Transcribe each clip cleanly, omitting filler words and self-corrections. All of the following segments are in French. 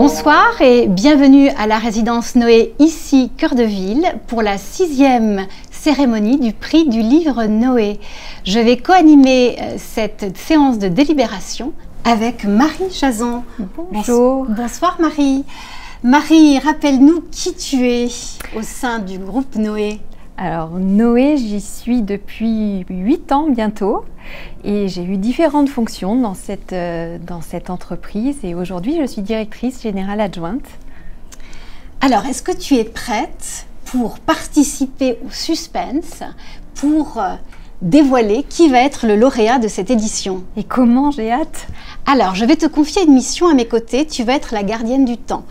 Bonsoir et bienvenue à la résidence Noé, ici Cœur de Ville, pour la 6e cérémonie du prix du livre Noé. Je vais co-animer cette séance de délibération avec Marie Chazan. Bonjour. Bonsoir Marie. Marie, rappelle-nous qui tu es au sein du groupe Noé. Alors Noé, j'y suis depuis 8 ans bientôt et j'ai eu différentes fonctions dans cette entreprise et aujourd'hui je suis directrice générale adjointe. Alors, est-ce que tu es prête pour participer au suspense, pour dévoiler qui va être le lauréat de cette édition? Et comment j'ai hâte! Alors, je vais te confier une mission à mes côtés, tu vas être la gardienne du temps.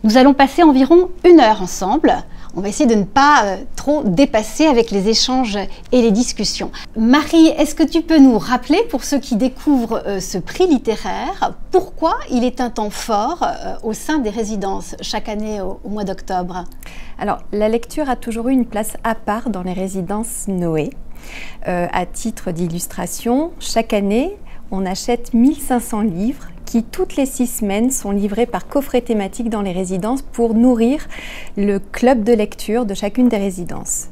Nous allons passer environ 1 heure ensemble. On va essayer de ne pas trop dépasser avec les échanges et les discussions. Marie, est-ce que tu peux nous rappeler, pour ceux qui découvrent ce prix littéraire, pourquoi il est un temps fort au sein des résidences chaque année au mois d'octobre? Alors, la lecture a toujours eu une place à part dans les résidences Noé. À titre d'illustration, chaque année, on achète 1500 livres qui, toutes les 6 semaines, sont livrés par coffret thématique dans les résidences pour nourrir le club de lecture de chacune des résidences.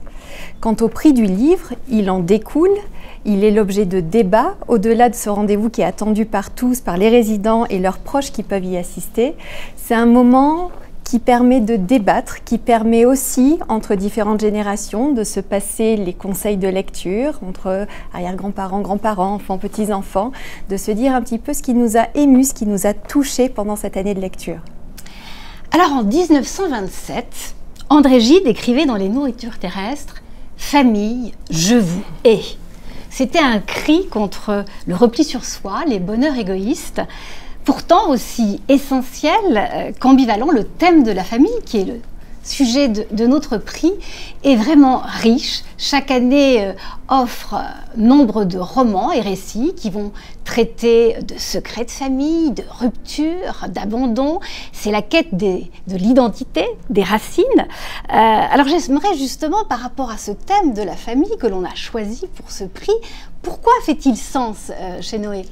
Quant au prix du livre, il en découle, il est l'objet de débats, au-delà de ce rendez-vous qui est attendu par tous, par les résidents et leurs proches qui peuvent y assister. C'est un moment qui permet de débattre, qui permet aussi, entre différentes générations, de se passer les conseils de lecture, entre arrière-grands-parents, grands-parents, enfants, petits-enfants, de se dire un petit peu ce qui nous a émus, ce qui nous a touchés pendant cette année de lecture. Alors en 1927, André Gide écrivait dans Les Nourritures terrestres « Famille, je vous hais ». C'était un cri contre le repli sur soi, les bonheurs égoïstes. Pourtant aussi essentiel qu'ambivalent, le thème de la famille, qui est le sujet de notre prix, est vraiment riche. Chaque année offre nombre de romans et récits qui vont traiter de secrets de famille, de rupture, d'abandon. C'est la quête de l'identité, des racines. Alors j'aimerais justement, par rapport à ce thème de la famille que l'on a choisi pour ce prix, pourquoi fait-il sens chez Noé?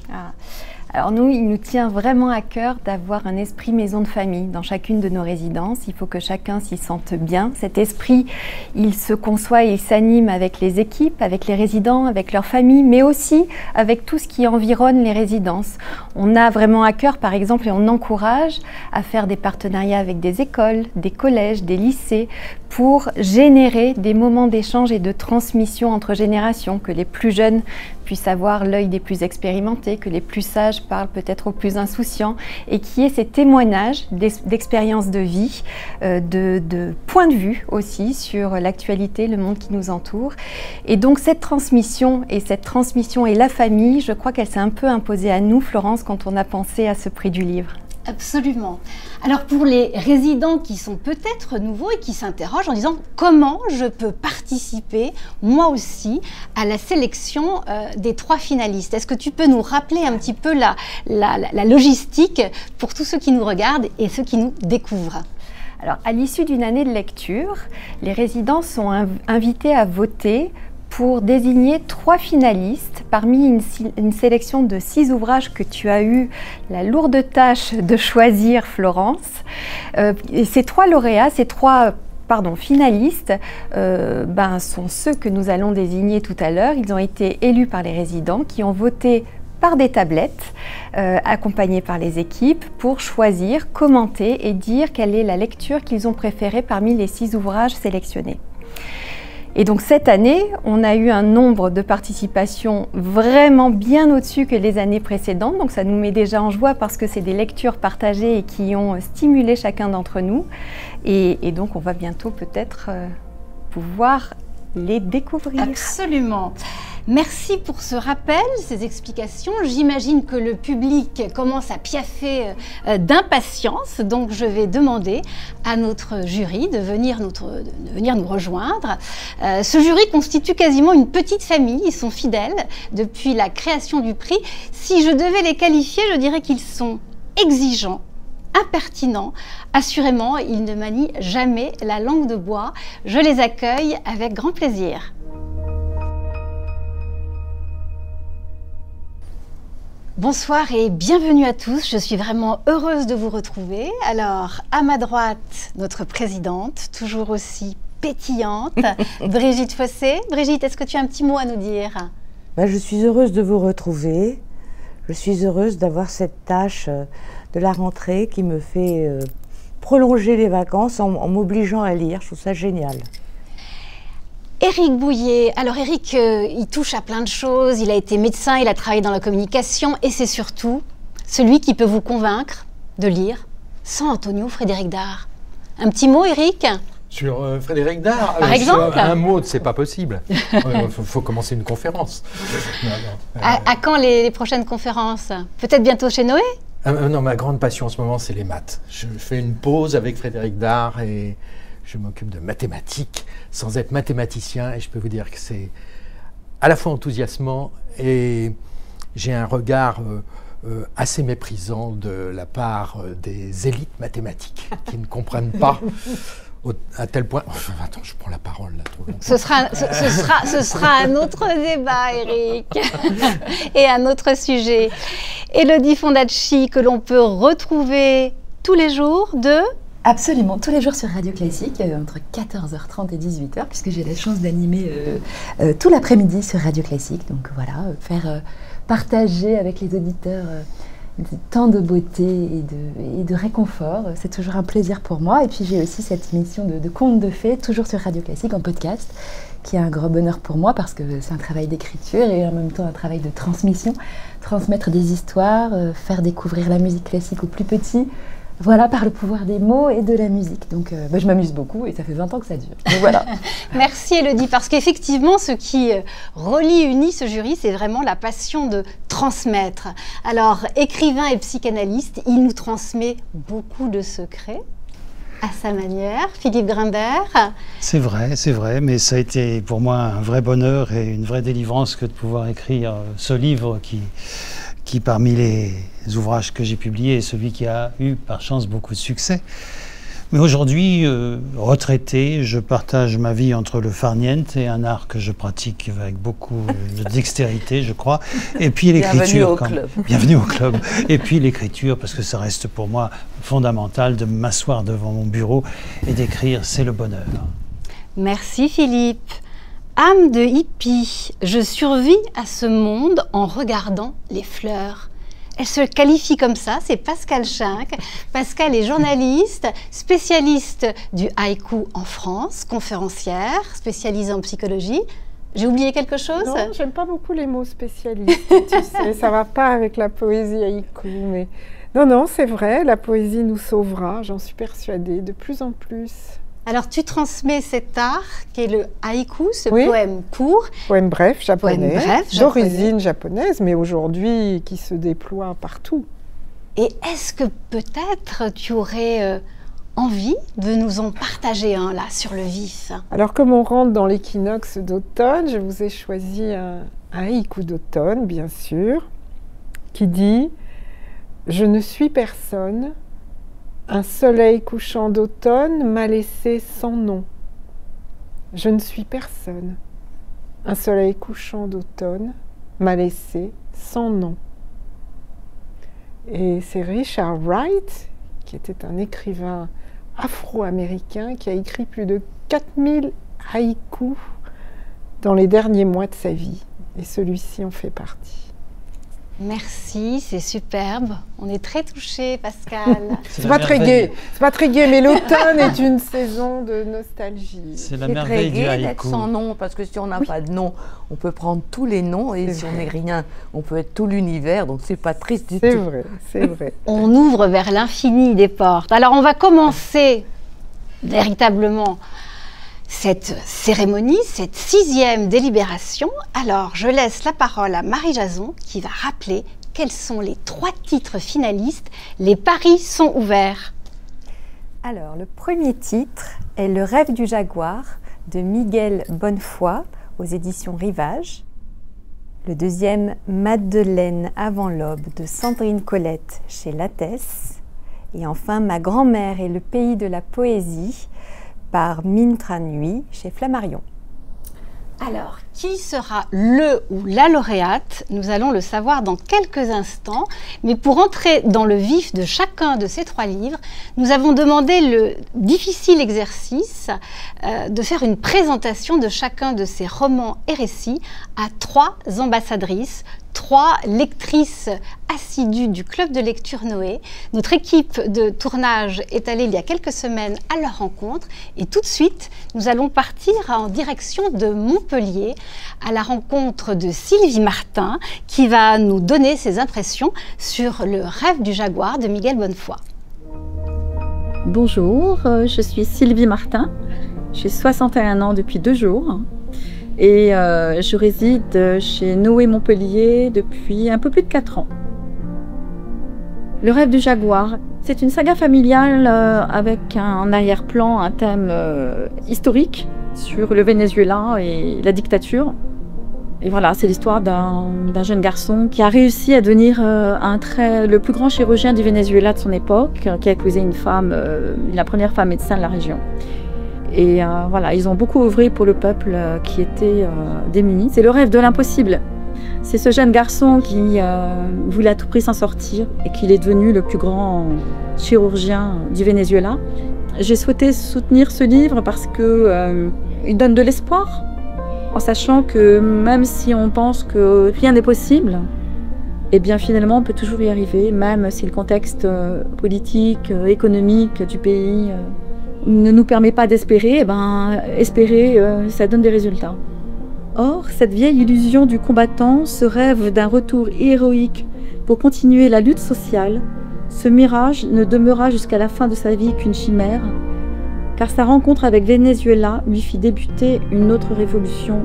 Alors nous, il nous tient vraiment à cœur d'avoir un esprit maison de famille dans chacune de nos résidences. Il faut que chacun s'y sente bien. Cet esprit, il se conçoit et il s'anime avec les équipes, avec les résidents, avec leurs familles, mais aussi avec tout ce qui environne les résidences. On a vraiment à cœur, par exemple, et on encourage à faire des partenariats avec des écoles, des collèges, des lycées, pour générer des moments d'échange et de transmission entre générations, que les plus jeunes puissent avoir l'œil des plus expérimentés, que les plus sages parlent peut-être aux plus insouciants, et qui est ces témoignages d'expériences de vie, de points de vue aussi sur l'actualité, le monde qui nous entoure. Et donc cette transmission et la famille, je crois qu'elle s'est un peu imposée à nous, Florence, quand on a pensé à ce prix du livre. Absolument. Alors pour les résidents qui sont peut-être nouveaux et qui s'interrogent en disant comment je peux participer moi aussi à la sélection des 3 finalistes, est-ce que tu peux nous rappeler un petit peu la logistique pour tous ceux qui nous regardent et ceux qui nous découvrent? Alors à l'issue d'une année de lecture, les résidents sont invités à voter pour désigner 3 finalistes parmi une sélection de 6 ouvrages que tu as eu la lourde tâche de choisir, Florence. Et ces 3 lauréats, finalistes sont ceux que nous allons désigner tout à l'heure. Ils ont été élus par les résidents qui ont voté par des tablettes, accompagnés par les équipes, pour choisir, commenter et dire quelle est la lecture qu'ils ont préférée parmi les 6 ouvrages sélectionnés. Et donc cette année, on a eu un nombre de participations vraiment bien au-dessus que les années précédentes. Donc ça nous met déjà en joie parce que c'est des lectures partagées et qui ont stimulé chacun d'entre nous. Et donc on va bientôt peut-être pouvoir les découvrir. Absolument. Merci pour ce rappel, ces explications. J'imagine que le public commence à piaffer d'impatience, donc je vais demander à notre jury de venir nous rejoindre. Ce jury constitue quasiment une petite famille, ils sont fidèles depuis la création du prix. Si je devais les qualifier, je dirais qu'ils sont exigeants, impertinents. Assurément, ils ne manient jamais la langue de bois. Je les accueille avec grand plaisir. Bonsoir et bienvenue à tous. Je suis vraiment heureuse de vous retrouver. Alors, à ma droite, notre présidente, toujours aussi pétillante, Brigitte Fossé. Brigitte, est-ce que tu as un petit mot à nous dire? Je suis heureuse de vous retrouver. Je suis heureuse d'avoir cette tâche de la rentrée qui me fait prolonger les vacances en m'obligeant à lire. Je trouve ça génial. Éric Bouillet. Alors Éric, il touche à plein de choses. Il a été médecin, il a travaillé dans la communication et c'est surtout celui qui peut vous convaincre de lire sans Antonio Frédéric Dard. Un petit mot, Éric? Sur Frédéric Dard, par exemple, un mot, c'est pas possible. Il faut commencer une conférence. À quand les prochaines conférences? Peut-être bientôt chez Noé? Non, ma grande passion en ce moment, c'est les maths. Je fais une pause avec Frédéric Dard et je m'occupe de mathématiques sans être mathématicien. Et je peux vous dire que c'est à la fois enthousiasmant et j'ai un regard assez méprisant de la part des élites mathématiques qui ne comprennent pas à tel point... Enfin, attends, je prends la parole là trop longtemps. Ce sera un autre débat, Éric, et un autre sujet. Élodie Fondacci, que l'on peut retrouver tous les jours de... Absolument, tous les jours sur Radio Classique, entre 14h30 et 18h, puisque j'ai la chance d'animer tout l'après-midi sur Radio Classique. Donc voilà, faire partager avec les auditeurs tant de beauté et de réconfort, c'est toujours un plaisir pour moi. Et puis j'ai aussi cette émission de contes de fées, toujours sur Radio Classique en podcast, qui est un gros bonheur pour moi parce que c'est un travail d'écriture et en même temps un travail de transmission. Transmettre des histoires, faire découvrir la musique classique aux plus petits, voilà, par le pouvoir des mots et de la musique. Donc je m'amuse beaucoup et ça fait 20 ans que ça dure. Donc voilà. Merci Élodie, parce qu'effectivement, ce qui relie et unit ce jury, c'est vraiment la passion de transmettre. Alors, écrivain et psychanalyste, il nous transmet beaucoup de secrets à sa manière. Philippe Grimbert. C'est vrai, mais ça a été pour moi un vrai bonheur et une vraie délivrance que de pouvoir écrire ce livre qui parmi les ouvrages que j'ai publiés est celui qui a eu par chance beaucoup de succès. Mais aujourd'hui, retraité, je partage ma vie entre le farniente et un art que je pratique avec beaucoup de dextérité, je crois, et puis l'écriture. Bienvenue au club. Et puis l'écriture, parce que ça reste pour moi fondamental de m'asseoir devant mon bureau et d'écrire, c'est le bonheur. Merci Philippe. Âme de hippie, je survis à ce monde en regardant les fleurs. Elle se qualifie comme ça, c'est Pascale Schinck. Pascale est journaliste, spécialiste du haïku en France, conférencière, spécialisée en psychologie. J'ai oublié quelque chose? Non, j'aime pas beaucoup les mots spécialistes, tu sais, ça va pas avec la poésie haïku, mais... Non, c'est vrai, la poésie nous sauvera, j'en suis persuadée, de plus en plus. Alors, tu transmets cet art qui est le haïku, ce poème court. Poème bref japonais, d'origine japonaise, mais aujourd'hui qui se déploie partout. Et est-ce que peut-être tu aurais envie de nous en partager un, là, sur le vif? Alors, comme on rentre dans l'équinoxe d'automne, je vous ai choisi un haïku d'automne, bien sûr, qui dit « Je ne suis personne ». Un soleil couchant d'automne m'a laissé sans nom. Je ne suis personne. Un soleil couchant d'automne m'a laissé sans nom. Et c'est Richard Wright, qui était un écrivain afro-américain, qui a écrit plus de 4000 haïkus dans les derniers mois de sa vie. Et celui-ci en fait partie. Merci, c'est superbe. On est très touchés, Pascale. C'est pas très gai, mais l'automne est une saison de nostalgie. C'est la merveille du haïku. D'être sans nom, parce que si on n'a pas de nom, on peut prendre tous les noms, et si on n'est rien, on peut être tout l'univers, donc c'est pas triste du tout. C'est vrai. On ouvre vers l'infini des portes. Alors on va commencer véritablement cette cérémonie, cette 6e délibération. Alors, je laisse la parole à Marie Jason qui va rappeler quels sont les 3 titres finalistes. Les paris sont ouverts. Alors, le premier titre est Le rêve du jaguar de Miguel Bonnefoy aux éditions Rivage. Le deuxième, Madeleine avant l'aube de Sandrine Colette chez Lattès. Et enfin, Ma grand-mère et le pays de la poésie par Mintra Nuit chez Flammarion. Alors, qui sera le ou la lauréate? Nous allons le savoir dans quelques instants. Mais pour entrer dans le vif de chacun de ces 3 livres, nous avons demandé le difficile exercice de faire une présentation de chacun de ces romans et récits à 3 ambassadrices, 3 lectrices assidues du Club de lecture Noé. Notre équipe de tournage est allée il y a quelques semaines à leur rencontre et tout de suite, nous allons partir en direction de Montpellier à la rencontre de Sylvie Martin qui va nous donner ses impressions sur Le rêve du jaguar de Miguel Bonnefoy. Bonjour, je suis Sylvie Martin, j'ai 61 ans depuis 2 jours. Et je réside chez Noé Montpellier depuis un peu plus de 4 ans. Le rêve du jaguar, c'est une saga familiale avec un arrière-plan, un thème historique sur le Venezuela et la dictature. Et voilà, c'est l'histoire d'un jeune garçon qui a réussi à devenir le plus grand chirurgien du Venezuela de son époque, qui a épousé une femme, la première femme médecin de la région. Et voilà, ils ont beaucoup œuvré pour le peuple qui était démuni. C'est le rêve de l'impossible. C'est ce jeune garçon qui voulait à tout prix s'en sortir et qu'il est devenu le plus grand chirurgien du Venezuela. J'ai souhaité soutenir ce livre parce qu'il donne de l'espoir, en sachant que même si on pense que rien n'est possible, eh bien finalement on peut toujours y arriver, même si le contexte politique, économique du pays ne nous permet pas d'espérer, espérer, ça donne des résultats. Or, cette vieille illusion du combattant, ce rêve d'un retour héroïque pour continuer la lutte sociale, ce mirage ne demeura jusqu'à la fin de sa vie qu'une chimère, car sa rencontre avec Venezuela lui fit débuter une autre révolution,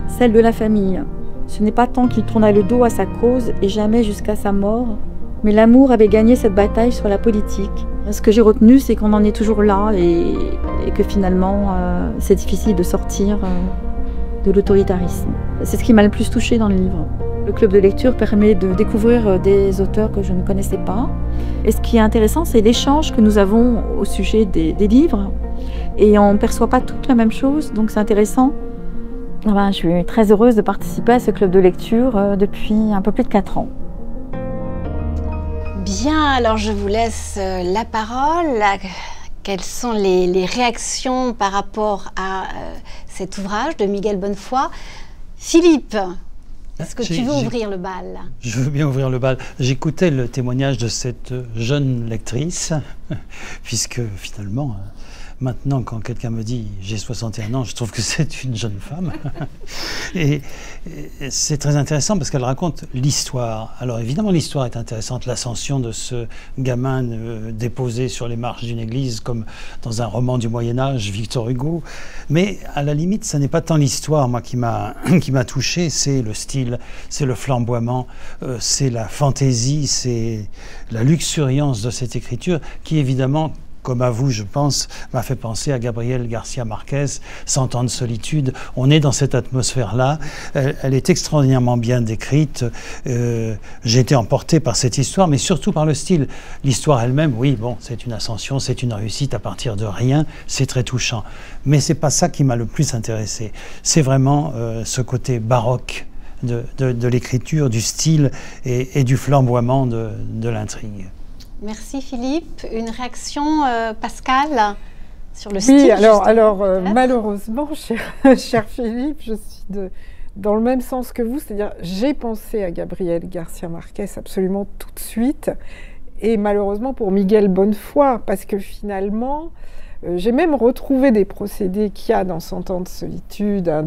celle de la famille. Ce n'est pas tant qu'il tourna le dos à sa cause et jamais jusqu'à sa mort, mais l'amour avait gagné cette bataille sur la politique. Ce que j'ai retenu, c'est qu'on en est toujours là et que finalement, c'est difficile de sortir de l'autoritarisme. C'est ce qui m'a le plus touchée dans le livre. Le club de lecture permet de découvrir des auteurs que je ne connaissais pas. Et ce qui est intéressant, c'est l'échange que nous avons au sujet des livres. Et on ne perçoit pas toute la même chose, donc c'est intéressant. Je suis très heureuse de participer à ce club de lecture depuis un peu plus de 4 ans. Bien, alors je vous laisse la parole. Quelles sont les réactions par rapport à cet ouvrage de Miguel Bonnefoy? Philippe, est-ce que tu veux ouvrir le bal? Je veux bien ouvrir le bal. J'écoutais le témoignage de cette jeune lectrice, puisque finalement, maintenant, quand quelqu'un me dit « j'ai 61 ans », je trouve que c'est une jeune femme. Et c'est très intéressant parce qu'elle raconte l'histoire. Alors évidemment, l'histoire est intéressante, l'ascension de ce gamin déposé sur les marches d'une église, comme dans un roman du Moyen-Âge, Victor Hugo. Mais à la limite, ce n'est pas tant l'histoire, moi, qui m'a touché, c'est le style, c'est le flamboiement, c'est la fantaisie, c'est la luxuriance de cette écriture qui, évidemment, comme à vous, je pense, m'a fait penser à Gabriel Garcia Marquez, 100 ans de solitude. On est dans cette atmosphère-là. Elle est extraordinairement bien décrite. J'ai été emporté par cette histoire, mais surtout par le style. L'histoire elle-même, oui, bon, c'est une ascension, c'est une réussite à partir de rien. C'est très touchant. Mais c'est pas ça qui m'a le plus intéressé. C'est vraiment ce côté baroque de l'écriture, du style et du flamboiement de l'intrigue. Merci Philippe. Une réaction, Pascal, sur le style? Oui, alors malheureusement, cher Philippe, je suis dans le même sens que vous, c'est-à-dire j'ai pensé à Gabriel Garcia Marquez absolument tout de suite, et malheureusement pour Miguel Bonnefoy, parce que finalement, j'ai même retrouvé des procédés qu'il y a dans 100 ans de solitude, hein,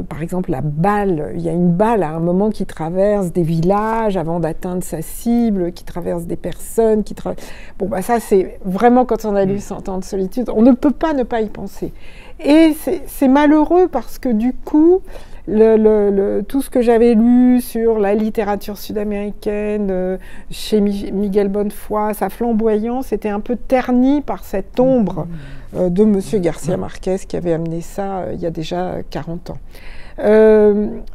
par exemple la balle. Il y a une balle à un moment qui traverse des villages avant d'atteindre sa cible, qui traverse des personnes, Bon, ça c'est vraiment quand on a lu 100 ans de solitude, on ne peut pas ne pas y penser. Et c'est malheureux parce que du coup, tout ce que j'avais lu sur la littérature sud-américaine, chez Miguel Bonnefoy, sa flamboyance était un peu ternie par cette ombre de Monsieur Garcia Marquez qui avait amené ça il y a déjà 40 ans.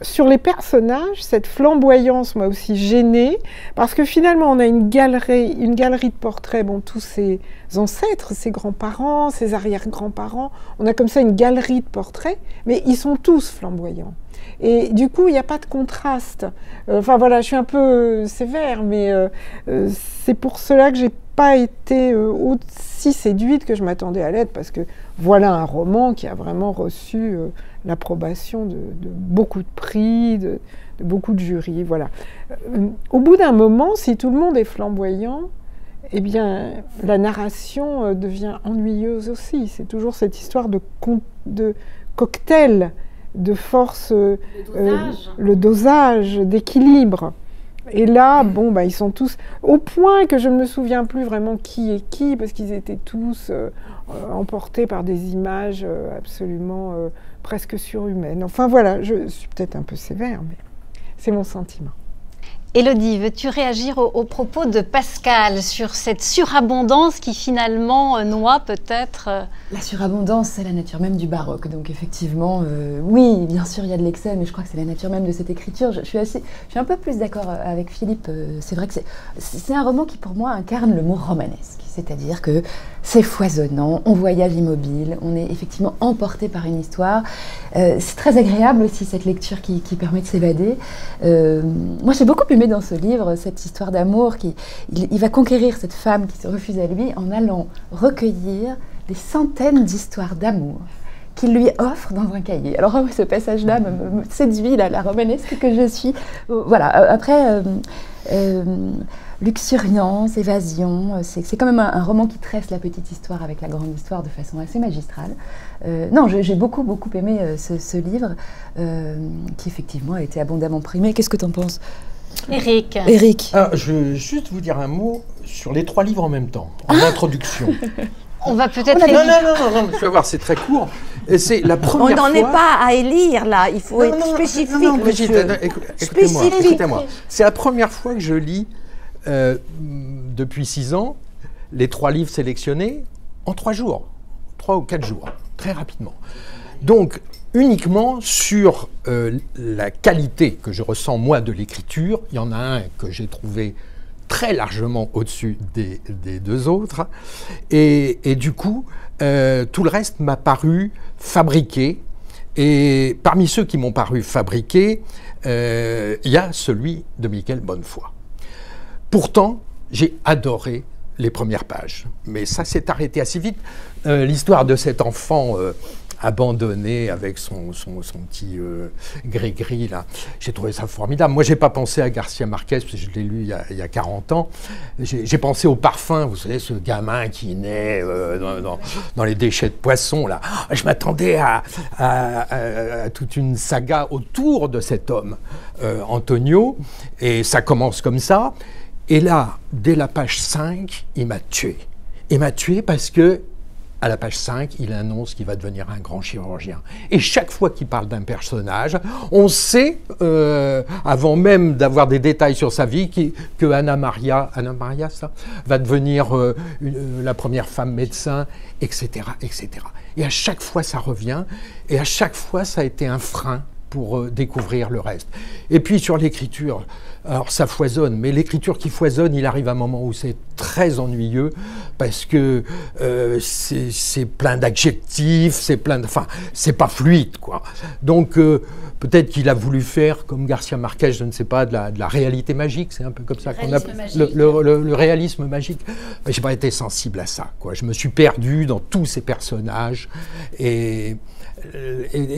sur les personnages, cette flamboyance m'a aussi gênée, parce que finalement on a une galerie de portraits, bon, tous ses ancêtres, ses grands-parents, ses arrière-grands-parents, on a comme ça une galerie de portraits, mais ils sont tous flamboyants. Et du coup, il n'y a pas de contraste. Enfin voilà, je suis un peu sévère, mais c'est pour cela que j'ai pas été aussi séduite que je m'attendais à l'être, parce que voilà un roman qui a vraiment reçu l'approbation de beaucoup de prix, de beaucoup de jurys. Voilà. Au bout d'un moment, si tout le monde est flamboyant, eh bien, la narration devient ennuyeuse aussi. C'est toujours cette histoire de cocktail, de force, le dosage, d'équilibre. Et là, bon, bah, ils sont tous... Au point que je ne me souviens plus vraiment qui est qui, parce qu'ils étaient tous emportés par des images absolument presque surhumaines. Enfin voilà, je suis peut-être un peu sévère, mais c'est mon sentiment. Élodie, veux-tu réagir aux propos de Pascal sur cette surabondance qui finalement noie peut-être La surabondance, c'est la nature même du baroque. Donc effectivement, oui, bien sûr, il y a de l'excès, mais je crois que c'est la nature même de cette écriture. Je suis un peu plus d'accord avec Philippe. C'est vrai que c'est un roman qui, pour moi, incarne le mot romanesque. C'est-à-dire que c'est foisonnant, on voyage immobile, on est effectivement emporté par une histoire. C'est très agréable aussi, cette lecture qui permet de s'évader. Moi, j'ai beaucoup aimé dans ce livre cette histoire d'amour. Il va conquérir cette femme qui se refuse à lui en allant recueillir des centaines d'histoires d'amour qu'il lui offre dans un cahier. Alors ce passage-là me séduit, la romanesque que je suis. Voilà, après... luxuriance, évasion, c'est quand même un roman qui tresse la petite histoire avec la grande histoire de façon assez magistrale. Non, j'ai beaucoup aimé ce livre qui effectivement a été abondamment primé. Qu'est-ce que tu en penses, Éric? Je vais juste vous dire un mot sur les 3 livres en même temps, en introduction. On va peut-être... Non, je vais voir, c'est très court. C'est la première fois... On n'en est pas à élire, là. Il faut être spécifique, Brigitte, écoutez-moi. C'est la première fois que je lis, depuis 6 ans, les 3 livres sélectionnés en 3 jours. 3 ou 4 jours, très rapidement. Donc, uniquement sur la qualité que je ressens, moi, de l'écriture. Il y en a un que j'ai trouvé très largement au-dessus des 2 autres. Et du coup, tout le reste m'a paru fabriqué. Et parmi ceux qui m'ont paru fabriqués, il y a celui de Mickaël Bonnefoy. Pourtant, j'ai adoré les premières pages. Mais ça s'est arrêté assez vite. L'histoire de cet enfant... abandonné avec son petit gris-gris, là. J'ai trouvé ça formidable. Moi, je n'ai pas pensé à Garcia Marquez, parce que je l'ai lu il y a 40 ans. J'ai pensé au Parfum, vous savez, ce gamin qui naît dans les déchets de poissons, là. Je m'attendais à toute une saga autour de cet homme, Antonio, et ça commence comme ça. Et là, dès la page 5, il m'a tué. Il m'a tué parce que à la page 5, il annonce qu'il va devenir un grand chirurgien. Et chaque fois qu'il parle d'un personnage, on sait, avant même d'avoir des détails sur sa vie, que Anna Maria, ça, va devenir la première femme médecin, etc., etc. Et à chaque fois, ça revient. Et à chaque fois, ça a été un frein pour découvrir le reste. Et puis sur l'écriture, alors ça foisonne, mais l'écriture qui foisonne, il arrive un moment où c'est très ennuyeux parce que c'est plein d'adjectifs, c'est plein de... Enfin, c'est pas fluide, quoi. Donc peut-être qu'il a voulu faire, comme Garcia Marquez, je ne sais pas, de la réalité magique, c'est un peu comme ça qu'on appelle le réalisme magique. Mais j'ai pas été sensible à ça, quoi. Je me suis perdu dans tous ces personnages et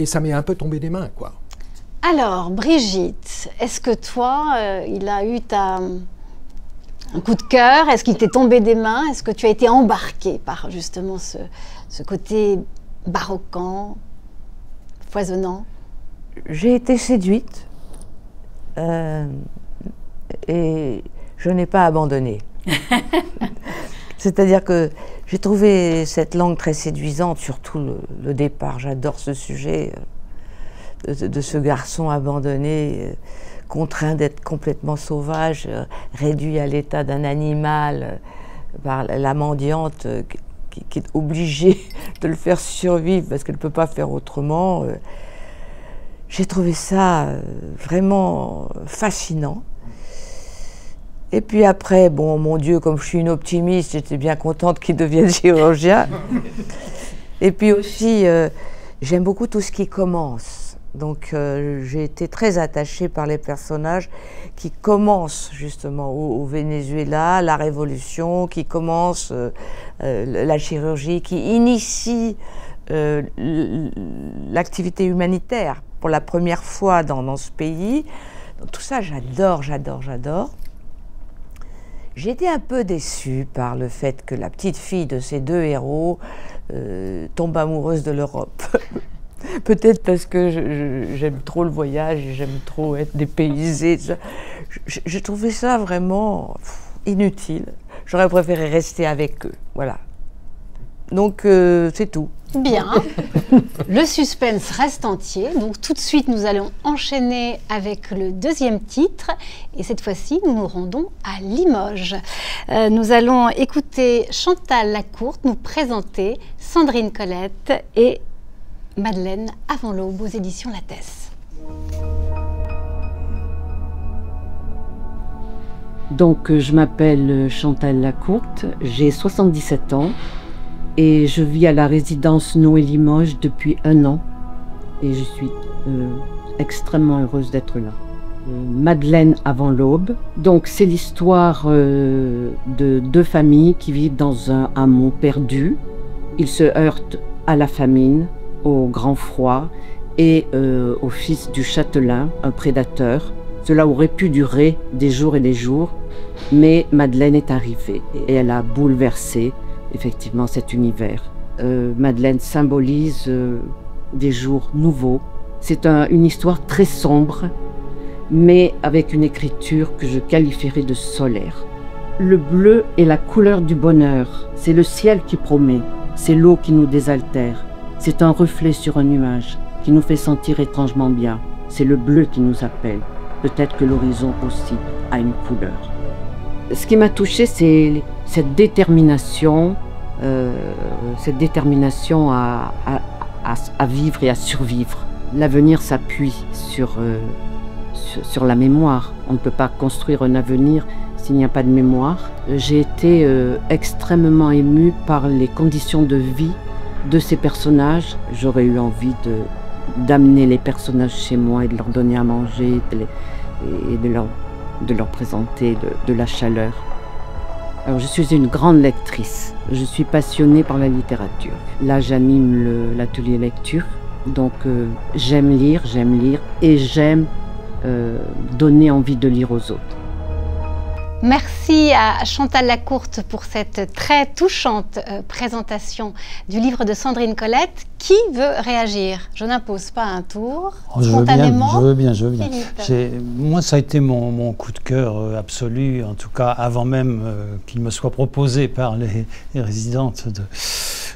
ça m'est un peu tombé des mains, quoi. Alors, Brigitte, est-ce que toi, il a eu un coup de cœur? Est-ce qu'il t'est tombé des mains? Est-ce que tu as été embarquée par justement ce côté baroquant, foisonnant? J'ai été séduite et je n'ai pas abandonné. C'est-à-dire que j'ai trouvé cette langue très séduisante, surtout le départ. J'adore ce sujet de ce garçon abandonné, contraint d'être complètement sauvage, réduit à l'état d'un animal par la mendiante qui est obligée de le faire survivre parce qu'elle ne peut pas faire autrement. J'ai trouvé ça vraiment fascinant. Et puis après, bon, mon Dieu, comme je suis une optimiste, j'étais bien contente qu'il devienne chirurgien. Et puis aussi, j'aime beaucoup tout ce qui commence. Donc j'ai été très attachée par les personnages qui commencent justement au Venezuela, la révolution, qui commencent la chirurgie, qui initient l'activité humanitaire pour la première fois dans ce pays. Donc, tout ça, j'adore, j'adore, j'adore. J'ai été un peu déçue par le fait que la petite fille de ces deux héros tombe amoureuse de l'Europe. Peut-être parce que j'aime trop le voyage, j'aime trop être dépaysée. J'ai trouvé ça vraiment inutile. J'aurais préféré rester avec eux, voilà. Donc c'est tout. Bien. Le suspense reste entier. Donc tout de suite, nous allons enchaîner avec le deuxième titre. Et cette fois-ci, nous nous rendons à Limoges. Nous allons écouter Chantal Lacourte nous présenter Sandrine Colette et Madeleine avant l'aube aux éditions Lattès. Donc je m'appelle Chantal Lacourte, j'ai 77 ans. Et je vis à la résidence Noé Limoges depuis 1 an. Et je suis extrêmement heureuse d'être là. Madeleine avant l'aube. Donc c'est l'histoire de 2 familles qui vivent dans un hameau perdu. Ils se heurtent à la famine, au grand froid et au fils du châtelain, un prédateur. Cela aurait pu durer des jours et des jours, mais Madeleine est arrivée et elle a bouleversé effectivement cet univers. Madeleine symbolise des jours nouveaux. C'est une histoire très sombre, mais avec une écriture que je qualifierais de solaire. Le bleu est la couleur du bonheur, c'est le ciel qui promet, c'est l'eau qui nous désaltère, c'est un reflet sur un nuage qui nous fait sentir étrangement bien, c'est le bleu qui nous appelle, peut-être que l'horizon aussi a une couleur. Ce qui m'a touchée, c'est cette détermination à vivre et à survivre. L'avenir s'appuie sur la mémoire. On ne peut pas construire un avenir s'il n'y a pas de mémoire. J'ai été extrêmement émue par les conditions de vie de ces personnages. J'aurais eu envie d'amener les personnages chez moi et de leur donner à manger et de leur présenter de la chaleur. Alors, je suis une grande lectrice. Je suis passionnée par la littérature. Là, j'anime l'atelier lecture. Donc, j'aime lire et j'aime donner envie de lire aux autres. Merci à Chantal Lacourte pour cette très touchante présentation du livre de Sandrine Colette. Qui veut réagir? Je n'impose pas un tour. Spontanément. Je veux bien. Moi, ça a été mon coup de cœur absolu, en tout cas avant même qu'il me soit proposé par les résidentes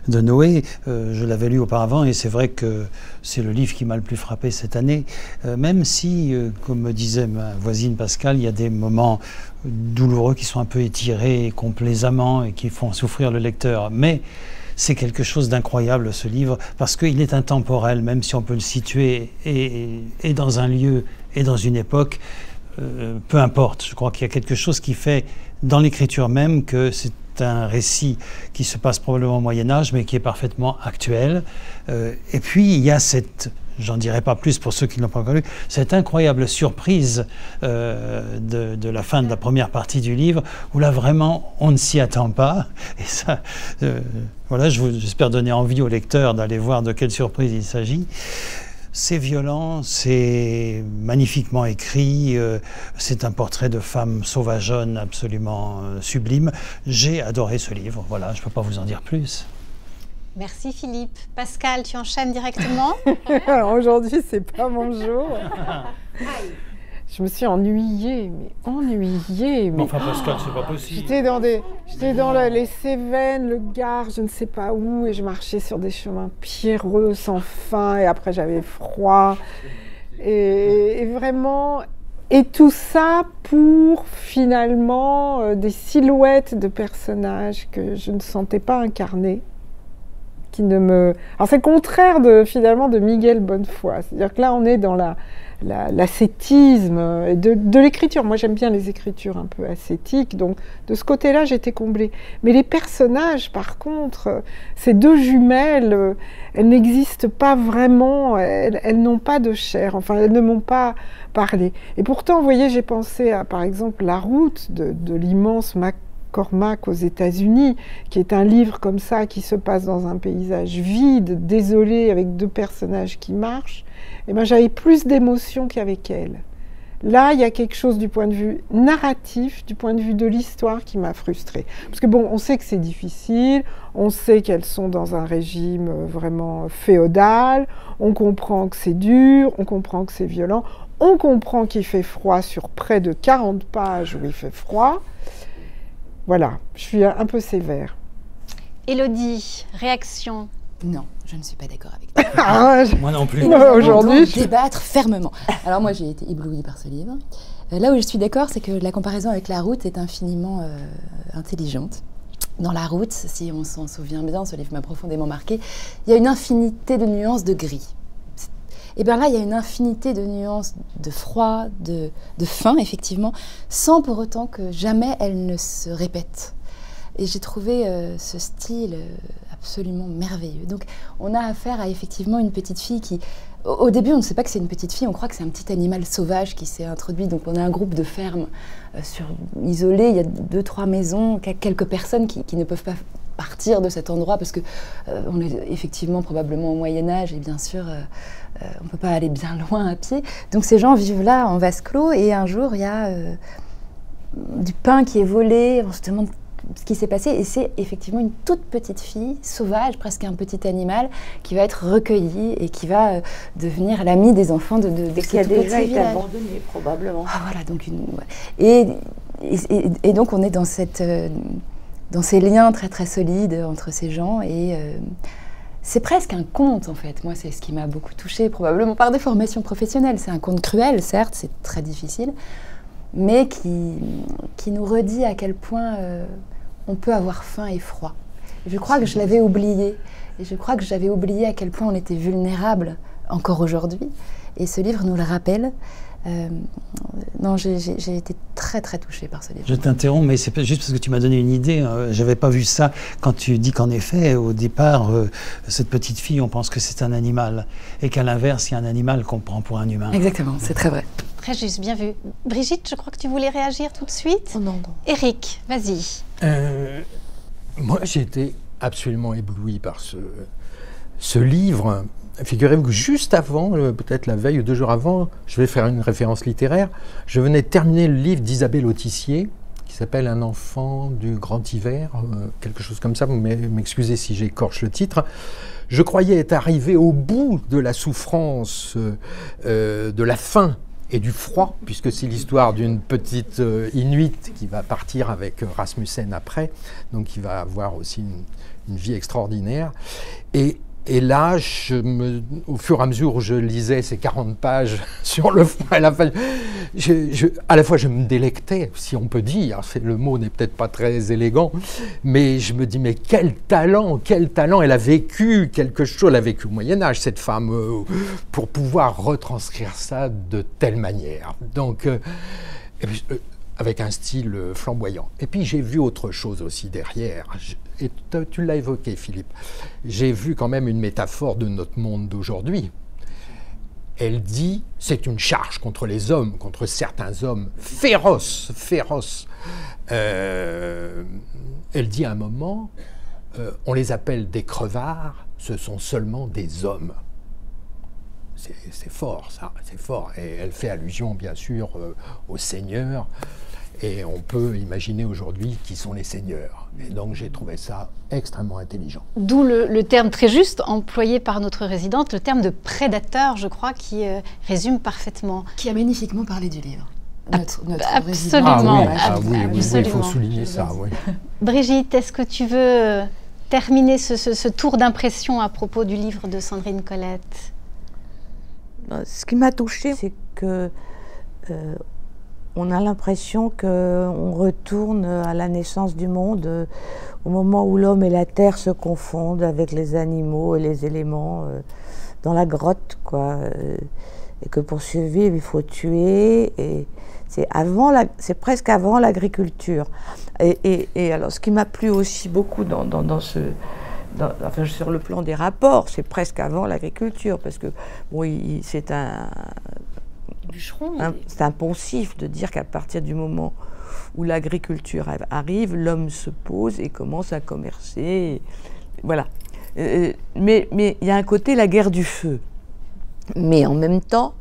de Noé. Je l'avais lu auparavant et c'est vrai que c'est le livre qui m'a le plus frappé cette année. Même si, comme me disait ma voisine Pascal, il y a des moments douloureux qui sont un peu étirés complaisamment et qui font souffrir le lecteur. Mais c'est quelque chose d'incroyable, ce livre, parce qu'il est intemporel, même si on peut le situer et dans un lieu et dans une époque, peu importe. Je crois qu'il y a quelque chose qui fait, dans l'écriture même, que c'est un récit qui se passe probablement au Moyen-Âge, mais qui est parfaitement actuel. Et puis, il y a cette... J'en dirai pas plus pour ceux qui ne l'ont pas encore lu, cette incroyable surprise de la fin de la première partie du livre, où là vraiment on ne s'y attend pas. Et ça, voilà, j'espère donner envie au lecteur d'aller voir de quelle surprise il s'agit. C'est violent, c'est magnifiquement écrit, c'est un portrait de femme sauvageonne absolument sublime. J'ai adoré ce livre, voilà, je ne peux pas vous en dire plus. Merci Philippe. Pascal, tu enchaînes directement? Alors aujourd'hui, c'est pas mon jour. Je me suis ennuyée, mais enfin Pascal, c'est pas possible. J'étais dans les Cévennes, le Gard, je ne sais pas où, et je marchais sur des chemins pierreux sans fin, et après j'avais froid. Et vraiment... Et tout ça pour finalement des silhouettes de personnages que je ne sentais pas incarner. qui ne me... Alors c'est le contraire finalement de Miguel Bonnefoy. C'est-à-dire que là, on est dans l'ascétisme et de l'écriture. Moi, j'aime bien les écritures un peu ascétiques, donc de ce côté-là, j'étais comblée. Mais les personnages, par contre, ces deux jumelles, elles n'existent pas vraiment, elles n'ont pas de chair, enfin, elles ne m'ont pas parlé. Et pourtant, vous voyez, j'ai pensé à, par exemple, La Route de l'immense McCormack aux États-Unis, qui est un livre comme ça qui se passe dans un paysage vide, désolé, avec deux personnages qui marchent. Et ben, j'avais plus d'émotion qu'avec elle. Là, il y a quelque chose du point de vue narratif, du point de vue de l'histoire qui m'a frustrée. Parce que bon, on sait que c'est difficile, on sait qu'elles sont dans un régime vraiment féodal, on comprend que c'est dur, on comprend que c'est violent, on comprend qu'il fait froid sur près de 40 pages où il fait froid. Voilà, je suis un peu sévère. Élodie, réaction? Non, je ne suis pas d'accord avec toi. Moi non plus. Aujourd'hui, débattre fermement. Alors moi, j'ai été éblouie par ce livre. Là où je suis d'accord, c'est que la comparaison avec La Route est infiniment intelligente. Dans La Route, si on s'en souvient bien, ce livre m'a profondément marqué, il y a une infinité de nuances de gris. Et bien là, il y a une infinité de nuances de froid, de faim, effectivement, sans pour autant que jamais elle ne se répète. Et j'ai trouvé ce style absolument merveilleux. Donc on a affaire à effectivement une petite fille qui... Au début, on ne sait pas que c'est une petite fille, on croit que c'est un petit animal sauvage qui s'est introduit. Donc on a un groupe de fermes isolées, il y a 2-3 maisons, quelques personnes qui ne peuvent pas partir de cet endroit parce que on est effectivement probablement au Moyen-Âge et bien sûr on ne peut pas aller bien loin à pied. Donc ces gens vivent là en vase clos et un jour il y a du pain qui est volé, on se demande ce qui s'est passé et c'est effectivement une toute petite fille sauvage, presque un petit animal qui va être recueillie et qui va devenir l'ami des enfants de qui a déjà été abandonné probablement. Ah, voilà, donc et donc on est dans ces liens très très solides entre ces gens et c'est presque un conte en fait. Moi c'est ce qui m'a beaucoup touchée, probablement par des formations professionnelles. C'est un conte cruel, certes, c'est très difficile, mais qui nous redit à quel point on peut avoir faim et froid. Je crois que je l'avais oublié. Et je crois que j'avais oublié à quel point on était vulnérable encore aujourd'hui. Et ce livre nous le rappelle. Non, j'ai été très très touchée par ce livre. Je t'interromps, mais c'est juste parce que tu m'as donné une idée. J'avais pas vu ça quand tu dis qu'en effet, au départ, cette petite fille, on pense que c'est un animal, et qu'à l'inverse, il y a un animal qu'on prend pour un humain. Exactement, c'est très vrai. Très juste, bien vu. Brigitte, je crois que tu voulais réagir tout de suite. Oh non. Éric, vas-y. Moi, j'ai été absolument ébloui par ce livre. Figurez-vous que juste avant, peut-être la veille ou 2 jours avant, je vais faire une référence littéraire, je venais de terminer le livre d'Isabelle Autissier, qui s'appelle « Un enfant du grand hiver », quelque chose comme ça, vous m'excusez si j'écorche le titre. Je croyais être arrivé au bout de la souffrance, de la faim et du froid, puisque c'est l'histoire d'une petite Inuit qui va partir avec Rasmussen après, donc qui va avoir aussi une vie extraordinaire. Et là, au fur et à mesure où je lisais ces 40 pages sur le froid, à la fois je me délectais, si on peut dire, le mot n'est peut-être pas très élégant, mais je me dis, mais quel talent, elle a vécu quelque chose, elle a vécu au Moyen-Âge, cette femme, pour pouvoir retranscrire ça de telle manière. Donc, avec un style flamboyant. Et puis j'ai vu autre chose aussi derrière. Et tu l'as évoqué, Philippe. J'ai vu quand même une métaphore de notre monde d'aujourd'hui. Elle dit, c'est une charge contre les hommes, contre certains hommes féroces. Elle dit à un moment, on les appelle des crevards, ce sont seulement des hommes. C'est fort, ça, c'est fort. Et elle fait allusion, bien sûr, aux seigneurs. Et on peut imaginer aujourd'hui qui sont les seigneurs. Et donc j'ai trouvé ça extrêmement intelligent. D'où le terme très juste employé par notre résidente, le terme de prédateur, je crois, qui résume parfaitement. Qui a magnifiquement parlé du livre. Absolument. Oui, il faut souligner ça. Oui. Brigitte, est-ce que tu veux terminer ce tour d'impression à propos du livre de Sandrine Colette? Ce qui m'a touchée, c'est que on a l'impression qu'on retourne à la naissance du monde, au moment où l'homme et la terre se confondent avec les animaux et les éléments dans la grotte, quoi. Et que pour survivre, il faut tuer. Et c'est presque avant l'agriculture. Et alors, ce qui m'a plu aussi beaucoup enfin, sur le plan des rapports, c'est presque avant l'agriculture, parce que bon, c'est un poncif de dire qu'à partir du moment où l'agriculture arrive, l'homme se pose et commence à commercer. Voilà. Mais il y a un côté, la guerre du feu. Mais en même temps,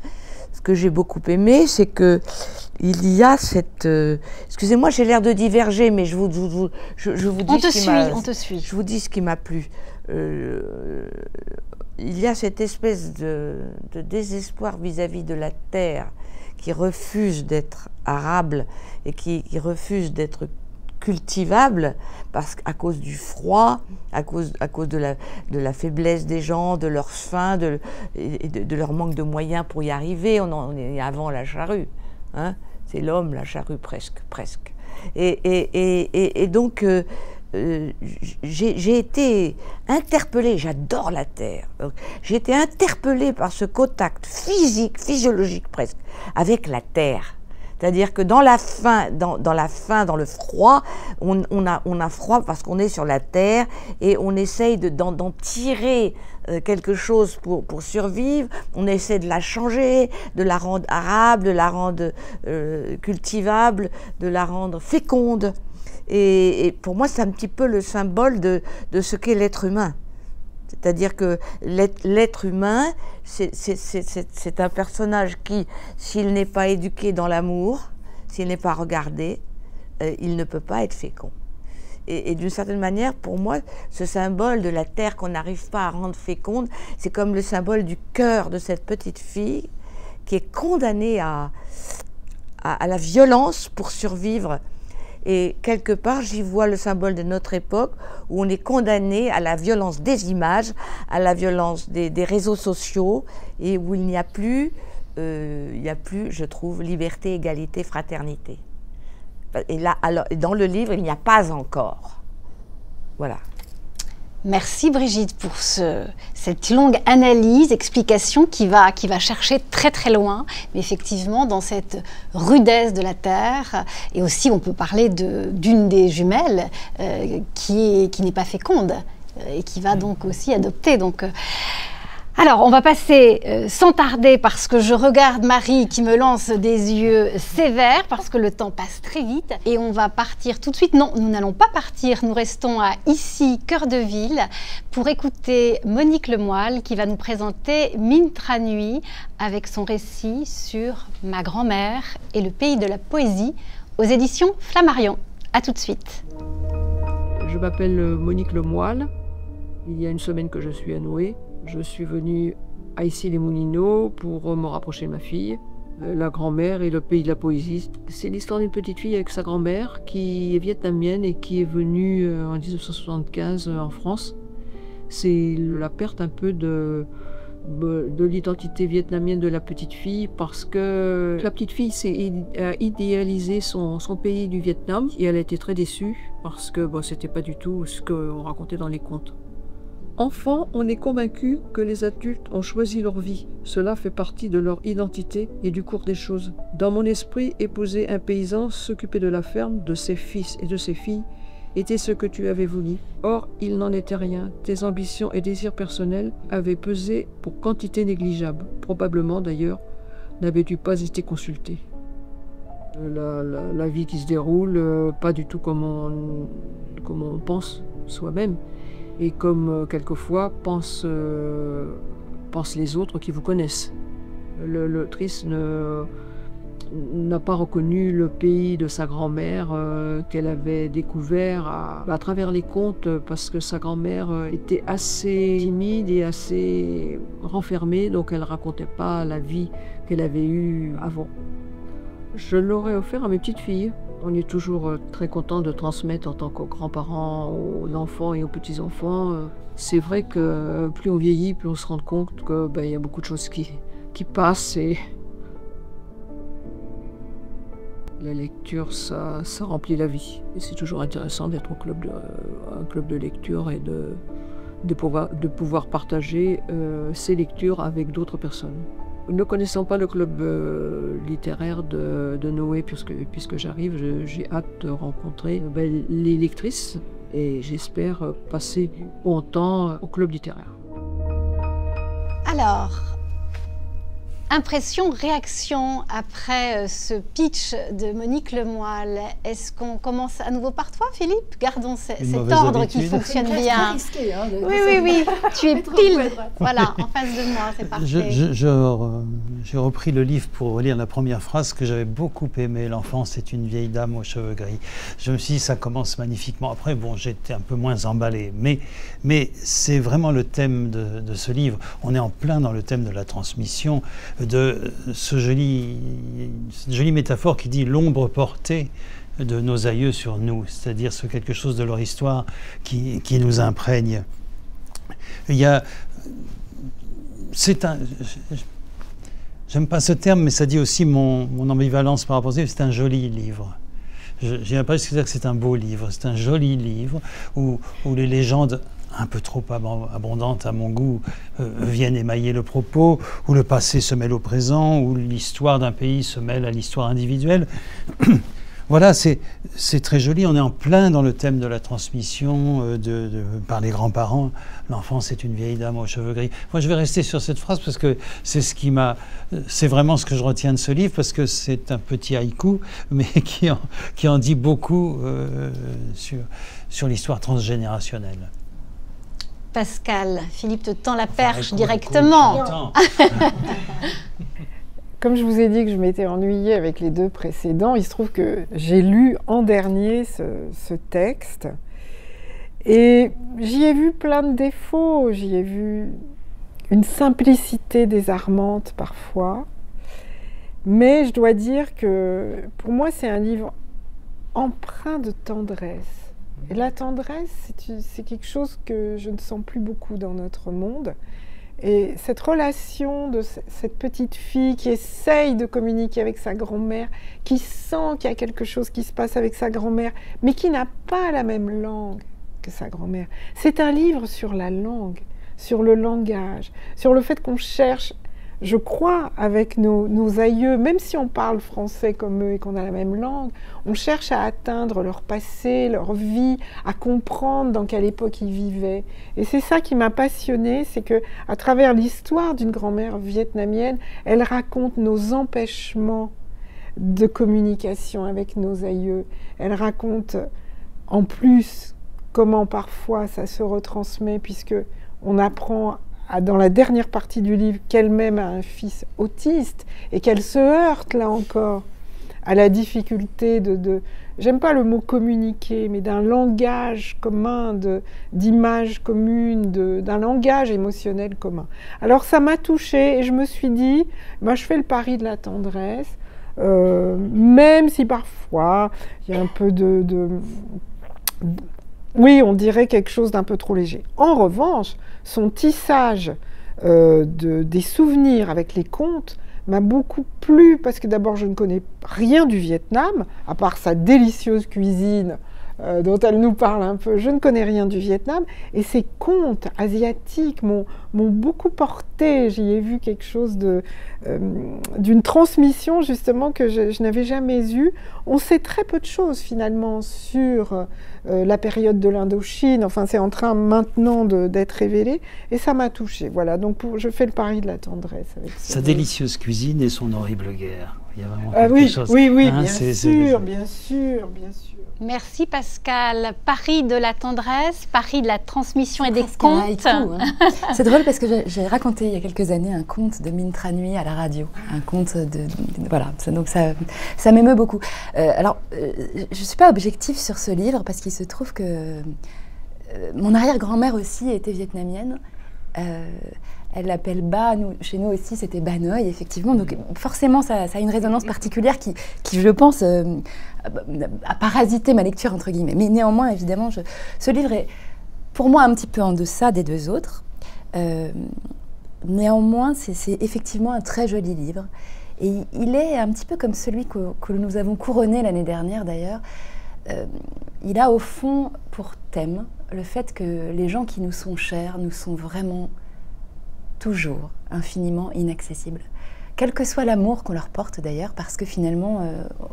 ce que j'ai beaucoup aimé, c'est que il y a cette... excusez-moi, j'ai l'air de diverger, mais je vous dis on te suit. Je vous dis ce qui m'a plu. Il y a cette espèce de désespoir vis-à-vis de la terre qui refuse d'être arable et qui refuse d'être cultivable à cause du froid, à cause de la faiblesse des gens, de leur faim, de leur manque de moyens pour y arriver. On est avant la charrue, hein. C'est l'homme, la charrue presque. Et donc j'ai été interpellée, j'adore la terre, j'ai été interpellée par ce contact physique, physiologique presque, avec la terre. C'est-à-dire que dans la faim, dans le froid, on a froid parce qu'on est sur la terre et on essaye d'en tirer quelque chose pour survivre. On essaie de la changer, de la rendre arable, de la rendre cultivable, de la rendre féconde. Et pour moi, c'est un petit peu le symbole de ce qu'est l'être humain. C'est-à-dire que l'être humain, c'est un personnage qui, s'il n'est pas éduqué dans l'amour, s'il n'est pas regardé, il ne peut pas être fécond. Et d'une certaine manière, pour moi, ce symbole de la terre qu'on n'arrive pas à rendre féconde, c'est comme le symbole du cœur de cette petite fille qui est condamnée à la violence pour survivre. Et quelque part, j'y vois le symbole de notre époque où on est condamné à la violence des images, à la violence des réseaux sociaux, et où il n'y a plus, je trouve, liberté, égalité, fraternité. Et là, alors, dans le livre, il n'y a pas encore. Voilà. Merci Brigitte pour cette longue analyse, explication qui va chercher très très loin, mais effectivement dans cette rudesse de la terre, et aussi on peut parler d'une des jumelles qui n'est pas féconde et qui va donc aussi adopter. Alors, on va passer sans tarder, parce que je regarde Marie qui me lance des yeux sévères, parce que le temps passe très vite, et on va partir tout de suite. Non, nous n'allons pas partir, nous restons à Issy, cœur de ville, pour écouter Monique Lemoyle qui va nous présenter Mintra Nuit avec son récit sur ma grand-mère et le pays de la poésie aux éditions Flammarion. A tout de suite. Je m'appelle Monique Lemoyle, il y a une semaine que je suis à Noé. Je suis venue à Issy-les-Moulineaux pour me rapprocher de ma fille, la grand-mère et le pays de la poésie. C'est l'histoire d'une petite fille avec sa grand-mère qui est vietnamienne et qui est venue en 1975 en France. C'est la perte un peu de l'identité vietnamienne de la petite fille, parce que la petite fille a idéalisé son pays du Vietnam et elle a été très déçue parce que c'était pas du tout ce qu'on racontait dans les contes. Enfant, on est convaincu que les adultes ont choisi leur vie. Cela fait partie de leur identité et du cours des choses. Dans mon esprit, épouser un paysan, s'occuper de la ferme, de ses fils et de ses filles, était ce que tu avais voulu. Or, il n'en était rien. Tes ambitions et désirs personnels avaient pesé pour quantité négligeable. Probablement, d'ailleurs, n'avais-tu pas été consulté. La vie qui se déroule, pas du tout comme on pense soi-même. Et comme quelquefois pensent les autres qui vous connaissent. L'autrice n'a pas reconnu le pays de sa grand-mère qu'elle avait découvert à travers les contes, parce que sa grand-mère était assez timide et assez renfermée, donc elle ne racontait pas la vie qu'elle avait eue avant. Je l'aurais offert à mes petites filles. On est toujours très content de transmettre en tant que grands-parents aux enfants et aux petits-enfants. C'est vrai que plus on vieillit, plus on se rend compte qu'il y a beaucoup de choses qui passent. La lecture, ça remplit la vie. Et c'est toujours intéressant d'être au un club de lecture et de pouvoir partager ces lectures avec d'autres personnes. Ne connaissant pas le club littéraire de Noé, puisque j'arrive, j'ai hâte de rencontrer les lectrices et j'espère passer du bon temps au club littéraire. Alors, impression, réaction après ce pitch de Monique Lemoyle. Est-ce qu'on commence à nouveau par toi, Philippe? Gardons cet ordre qui fonctionne bien. Risqué, hein, oui. Tu es pile, voilà, en face de moi, c'est parfait. J'ai repris le livre pour relire la première phrase que j'avais beaucoup aimée. L'enfance est une vieille dame aux cheveux gris. Je me suis dit, ça commence magnifiquement. Après, bon, j'étais un peu moins emballé. Mais c'est vraiment le thème de ce livre. On est en plein dans le thème de la transmission, de cette jolie métaphore qui dit l'ombre portée de nos aïeux sur nous, c'est-à-dire ce quelque chose de leur histoire qui nous imprègne. J'aime pas ce terme, mais ça dit aussi mon ambivalence par rapport à ça. C'est un joli livre. J'ai l'impression que c'est un beau livre, c'est un joli livre où les légendes un peu trop abondantes à mon goût viennent émailler le propos, où le passé se mêle au présent, où l'histoire d'un pays se mêle à l'histoire individuelle. Voilà, c'est très joli. On est en plein dans le thème de la transmission par les grands-parents. L'enfance est une vieille dame aux cheveux gris. Moi, je vais rester sur cette phrase parce que c'est vraiment ce que je retiens de ce livre, parce que c'est un petit haïku, mais qui en dit beaucoup sur l'histoire transgénérationnelle. Pascal, Philippe te tend la perche directement. Comme je vous ai dit que je m'étais ennuyée avec les deux précédents, il se trouve que j'ai lu en dernier ce texte et j'y ai vu plein de défauts, j'y ai vu une simplicité désarmante parfois, mais je dois dire que pour moi c'est un livre empreint de tendresse. Et la tendresse, c'est quelque chose que je ne sens plus beaucoup dans notre monde. Et cette relation de cette petite fille qui essaye de communiquer avec sa grand-mère, qui sent qu'il y a quelque chose qui se passe avec sa grand-mère, mais qui n'a pas la même langue que sa grand-mère. C'est un livre sur la langue, sur le langage, sur le fait qu'on cherche, je crois, avec nos aïeux, même si on parle français comme eux et qu'on a la même langue, on cherche à atteindre leur passé, leur vie, à comprendre dans quelle époque ils vivaient. Et c'est ça qui m'a passionnée, c'est que à travers l'histoire d'une grand-mère vietnamienne, elle raconte nos empêchements de communication avec nos aïeux. Elle raconte en plus comment parfois ça se retransmet, puisque on apprend dans la dernière partie du livre qu'elle-même a un fils autiste et qu'elle se heurte là encore à la difficulté j'aime pas le mot communiquer, mais d'un langage commun, d'images communes, d'un langage émotionnel commun. Alors ça m'a touchée et je me suis dit, je fais le pari de la tendresse, même si parfois il y a un peu oui, on dirait quelque chose d'un peu trop léger. En revanche, son tissage des souvenirs avec les contes m'a beaucoup plu, parce que d'abord, je ne connais rien du Vietnam, à part sa délicieuse cuisine dont elle nous parle un peu. Je ne connais rien du Vietnam, et ces contes asiatiques m'ont beaucoup porté. J'y ai vu quelque chose d'une transmission, justement, que je n'avais jamais eue. On sait très peu de choses, finalement, sur la période de l'Indochine. Enfin, c'est en train maintenant d'être révélé, et ça m'a touchée. Voilà, donc je fais le pari de la tendresse. Avec sa délicieuse cuisine et son horrible guerre. Il y a vraiment quelque chose. Oui, hein, bien sûr. Merci Pascal. Pari de la tendresse, pari de la transmission et des contes. C'est drôle parce que j'ai raconté il y a quelques années un conte de Mintra Nui à la radio. Un conte voilà, donc ça m'émeut beaucoup. Alors, je ne suis pas objective sur ce livre parce qu'il se trouve que mon arrière-grand-mère aussi était vietnamienne. Elle l'appelle Ba, chez nous aussi c'était Ba Noi, effectivement, donc forcément ça a une résonance particulière qui je pense, a parasité ma lecture, entre guillemets. Mais néanmoins, évidemment, ce livre est pour moi un petit peu en deçà des deux autres. Néanmoins, c'est effectivement un très joli livre. Et il est un petit peu comme celui que nous avons couronné l'année dernière d'ailleurs. Il a au fond pour thème le fait que les gens qui nous sont chers nous sont vraiment toujours infiniment inaccessibles. Quel que soit l'amour qu'on leur porte d'ailleurs, parce que finalement,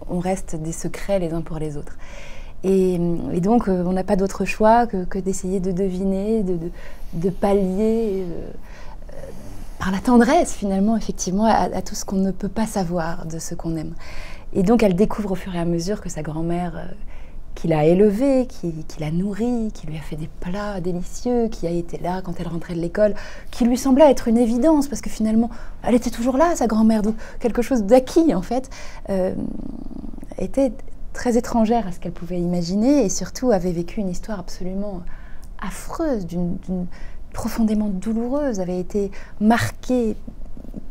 on reste des secrets les uns pour les autres. Et donc, on n'a pas d'autre choix que d'essayer de deviner, de pallier par la tendresse, finalement, effectivement, à tout ce qu'on ne peut pas savoir de ce qu'on aime. Et donc, elle découvre au fur et à mesure que sa grand-mère, qui l'a élevée, qui l'a nourrie, qui lui a fait des plats délicieux, qui a été là quand elle rentrait de l'école, qui lui semblait être une évidence, parce que finalement, elle était toujours là, sa grand-mère, donc quelque chose d'acquis, en fait, était très étrangère à ce qu'elle pouvait imaginer, et surtout avait vécu une histoire absolument affreuse, profondément douloureuse, avait été marquée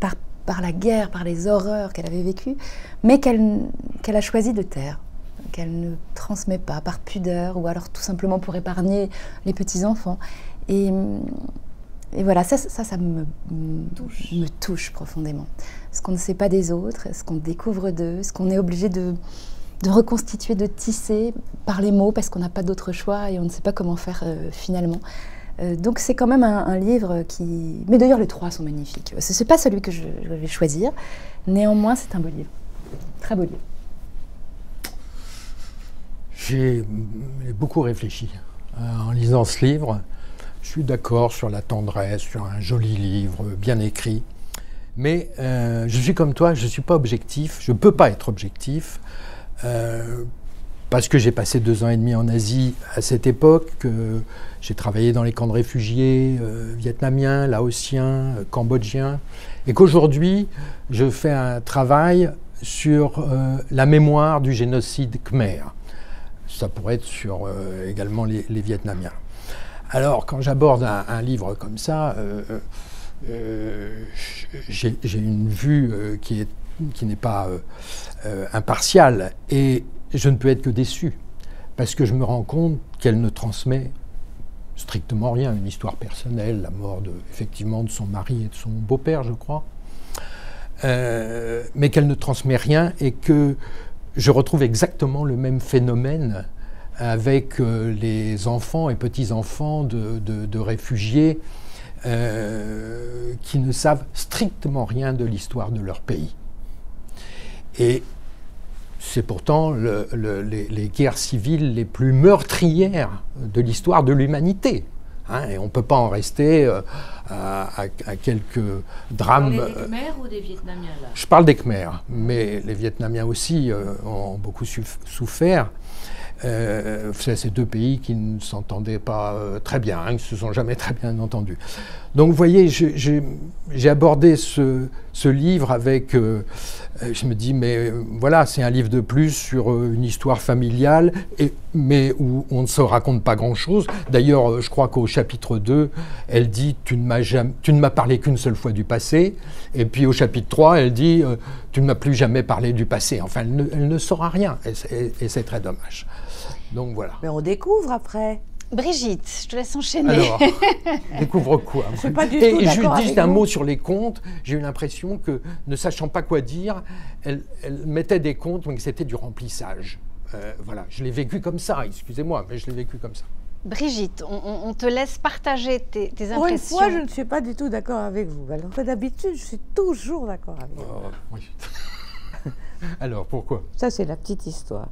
par la guerre, par les horreurs qu'elle avait vécues, mais qu'elle a choisi de taire, qu'elle ne transmet pas par pudeur, ou alors tout simplement pour épargner les petits-enfants. Et voilà, ça me touche profondément. Ce qu'on ne sait pas des autres, ce qu'on découvre d'eux, ce qu'on est obligé de reconstituer, de tisser par les mots, parce qu'on n'a pas d'autre choix et on ne sait pas comment faire finalement. Donc c'est quand même un livre qui... Mais d'ailleurs les trois sont magnifiques. Ce n'est pas celui que je vais choisir, néanmoins c'est un beau livre. Très beau livre. J'ai beaucoup réfléchi en lisant ce livre. Je suis d'accord sur la tendresse, sur un joli livre, bien écrit. Mais je suis comme toi, je ne suis pas objectif, je ne peux pas être objectif, parce que j'ai passé 2 ans et demi en Asie à cette époque, j'ai travaillé dans les camps de réfugiés vietnamiens, laotiens, cambodgiens, et qu'aujourd'hui, je fais un travail sur la mémoire du génocide khmer. Ça pourrait être sur également les Vietnamiens. Alors, quand j'aborde un livre comme ça, j'ai une vue qui n'est pas impartiale, et je ne peux être que déçu, parce que je me rends compte qu'elle ne transmet strictement rien, une histoire personnelle, la mort effectivement de son mari et de son beau-père, je crois, mais qu'elle ne transmet rien, et que je retrouve exactement le même phénomène avec les enfants et petits-enfants de réfugiés qui ne savent strictement rien de l'histoire de leur pays. Et c'est pourtant les guerres civiles les plus meurtrières de l'histoire de l'humanité. Hein, et on ne peut pas en rester à quelques drames. Vous parlez des Khmers ou des Vietnamiens là? Je parle des Khmers, mais les Vietnamiens aussi ont beaucoup souffert. C'est ces 2 pays qui ne s'entendaient pas très bien, qui ne se sont jamais très bien entendus. Donc vous voyez, j'ai abordé ce livre avec... je me dis, mais voilà, c'est un livre de plus sur une histoire familiale, mais où on ne se raconte pas grand-chose. D'ailleurs, je crois qu'au chapitre 2, elle dit « Tu ne m'as parlé qu'une seule fois du passé ». Et puis au chapitre 3, elle dit « Tu ne m'as plus jamais parlé du passé ». Enfin, elle ne saura rien, et c'est très dommage. Donc voilà. Mais on découvre après. Brigitte, je te laisse enchaîner. Alors, découvre quoi? Je suis pas du tout et d'accord juste avec un vous. mot sur les contes. J'ai eu l'impression que, ne sachant pas quoi dire, elle mettait des contes, mais que c'était du remplissage. Voilà, je l'ai vécu comme ça, excusez-moi, mais je l'ai vécu comme ça. Brigitte, on te laisse partager tes impressions. Pour une fois, je ne suis pas du tout d'accord avec vous. Alors que d'habitude, je suis toujours d'accord avec vous. Oui. Alors, pourquoi? Ça, c'est la petite histoire.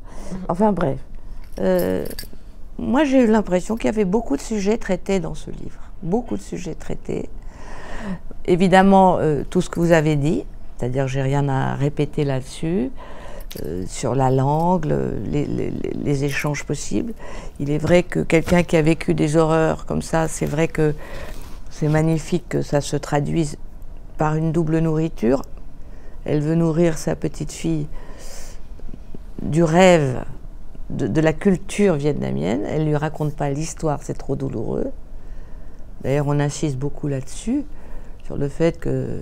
Enfin bref. Moi, j'ai eu l'impression qu'il y avait beaucoup de sujets traités dans ce livre. Beaucoup de sujets traités. Évidemment, tout ce que vous avez dit, c'est-à-dire j'ai rien à répéter là-dessus, sur la langue, les échanges possibles. Il est vrai que quelqu'un qui a vécu des horreurs comme ça, c'est vrai que c'est magnifique que ça se traduise par une double nourriture. Elle veut nourrir sa petite fille du rêve de la culture vietnamienne. Elle ne lui raconte pas l'histoire, c'est trop douloureux. D'ailleurs, on insiste beaucoup là-dessus, sur le fait que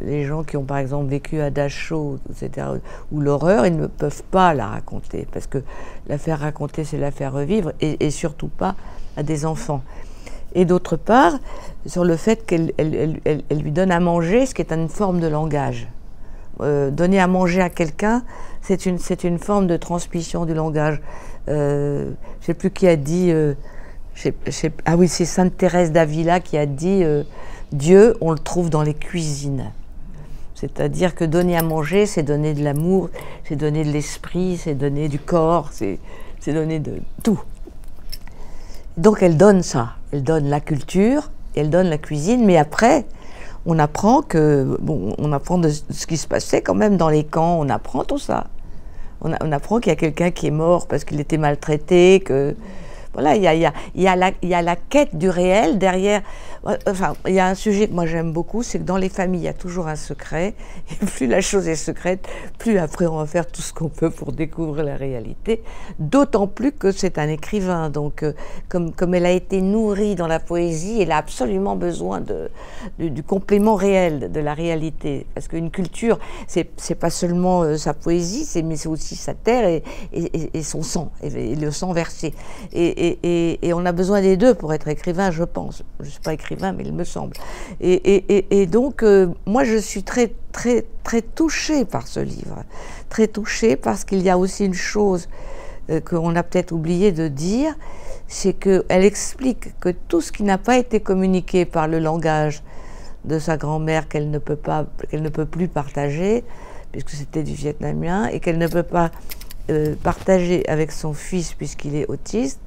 les gens qui ont par exemple vécu à Dachau, etc., ou l'horreur, ils ne peuvent pas la raconter, parce que la faire raconter, c'est la faire revivre, et surtout pas à des enfants. Et d'autre part, sur le fait qu'elle lui donne à manger, ce qui est une forme de langage. donner à manger à quelqu'un, c'est une forme de transmission du langage. Je ne sais plus qui a dit, ah oui, c'est Sainte Thérèse d'Avila qui a dit Dieu, on le trouve dans les cuisines. C'est-à-dire que donner à manger, c'est donner de l'amour, c'est donner de l'esprit, c'est donner du corps, c'est donner de tout. Donc elle donne ça, elle donne la culture, elle donne la cuisine, mais après, on apprend on apprend de ce qui se passait quand même dans les camps, on apprend tout ça. On apprend qu'il y a quelqu'un qui est mort parce qu'il était maltraité, que voilà, il y a la quête du réel derrière. Enfin, il y a un sujet que moi j'aime beaucoup, c'est que dans les familles, il y a toujours un secret. Et plus la chose est secrète, plus après on va faire tout ce qu'on peut pour découvrir la réalité. D'autant plus que c'est un écrivain. Donc, comme elle a été nourrie dans la poésie, elle a absolument besoin du complément réel, de la réalité. Parce qu'une culture, c'est pas seulement sa poésie, mais c'est aussi sa terre et son sang, et le sang versé. Et on a besoin des deux pour être écrivain, je pense. Je ne suis pas écrivain, mais il me semble. Et donc, moi, je suis très, très, très touchée par ce livre. Très touchée parce qu'il y a aussi une chose qu'on a peut-être oublié de dire, c'est qu'elle explique que tout ce qui n'a pas été communiqué par le langage de sa grand-mère, qu'elle ne peut plus partager, puisque c'était du vietnamien, et qu'elle ne peut pas partager avec son fils, puisqu'il est autiste,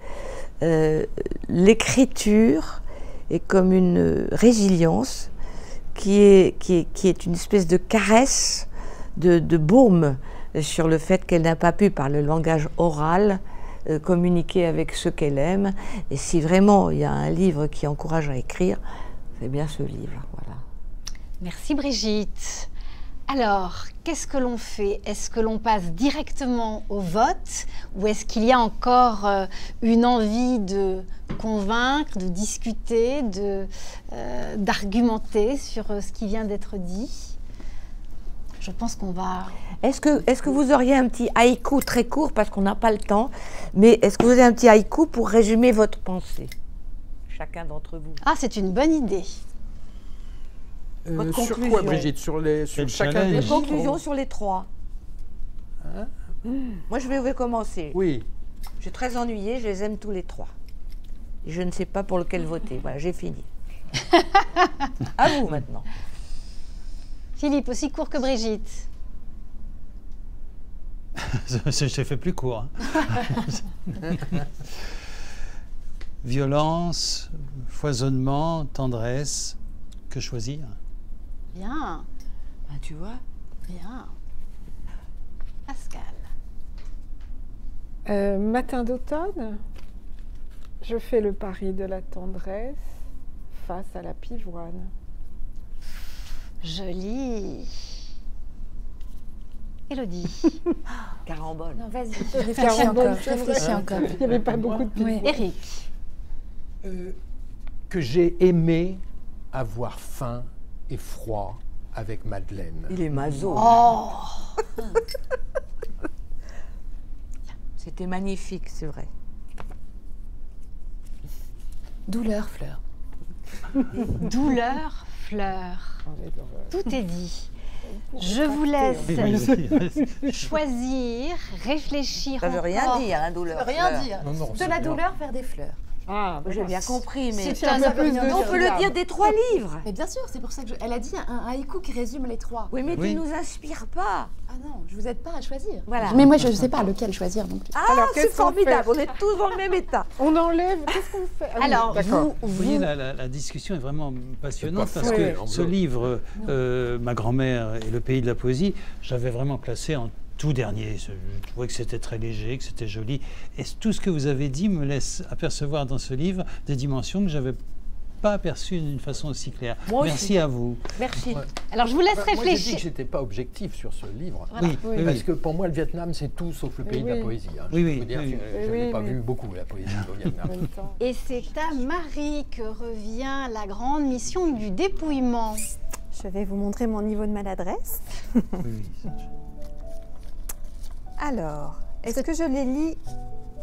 l'écriture est comme une résilience qui est une espèce de caresse, de baume sur le fait qu'elle n'a pas pu, par le langage oral, communiquer avec ceux qu'elle aime. Et si vraiment il y a un livre qui encourage à écrire, c'est bien ce livre. Voilà. Merci Brigitte. Alors, qu'est-ce que l'on fait? Est-ce que l'on passe directement au vote ou est-ce qu'il y a encore une envie de convaincre, de discuter, d'argumenter sur ce qui vient d'être dit? Je pense qu'on va... Est-ce que vous auriez un petit haïku très court, parce qu'on n'a pas le temps, mais est-ce que vous avez un petit haïku pour résumer votre pensée? Chacun d'entre vous. Ah, c'est une bonne idée. Sur quoi, Brigitte? Sur chacun des... Les conclusions sur les trois. Hein? Moi, je vais commencer. Oui. Je suis très ennuyée, je les aime tous les trois. Et je ne sais pas pour lequel voter. Voilà, j'ai fini. À vous, maintenant. Philippe, aussi court que Brigitte. Je t'ai fait plus court. Hein. Violence, foisonnement, tendresse, que choisir? Bien. Ben, tu vois? Bien. Pascal. Matin d'automne, je fais le pari de la tendresse face à la pivoine. Joli. Élodie. Carambole. Non, vas-y, réfléchis encore. Réfléchis encore. Il n'y avait pas beaucoup de pivoine. Éric. Que j'ai aimé avoir faim et froid avec Madeleine. Il est maso. Oh. C'était magnifique, c'est vrai. Douleur, fleur. Douleur, fleur. Tout est dit. Je vous laisse choisir, réfléchir. Ça ne veut rien dire, hein, douleur. Ça veut rien fleur. dire. Non, De la douleur vers des fleurs. Ah, J'ai bien compris, mais C'est un peu plus de on peut le dire des trois livres. Mais bien sûr, c'est pour ça que elle a dit un haïku qui résume les trois. Oui, mais Oui. tu nous inspires pas. Ah non, je vous aide pas à choisir. Voilà. Mais moi, je ne sais pas lequel choisir non plus. Ah, Alors, c'est qu'est-ce qu'on formidable. fait? On est tous dans le même état. On enlève, qu'est-ce qu'on fait? Ah oui, Alors, d'accord. Vous voyez, la discussion est vraiment passionnante C'est pas parce faux, que l'enveloppe. ce livre, Ma grand-mère et le pays de la poésie, j'avais vraiment placé en tout dernier. Je trouvais que c'était très léger, que c'était joli. Et tout ce que vous avez dit me laisse apercevoir dans ce livre des dimensions que je n'avais pas aperçues d'une façon aussi claire. Moi aussi. Merci à vous. Merci. Alors, je vous laisse Moi, j'ai dit réfléchir. que j'étais pas objectif sur ce livre. Voilà. Oui, oui, Parce oui. que pour moi, le Vietnam, c'est tout sauf le pays de la poésie. Hein. Oui, Je oui, peux vous dire oui, que oui. je n'ai Oui, pas mais- vu beaucoup la poésie au Vietnam. En même temps. Et c'est à Marie que revient la grande mission du dépouillement. Je vais vous montrer mon niveau de maladresse. Oui, oui, ça, Alors, est-ce que je les lis?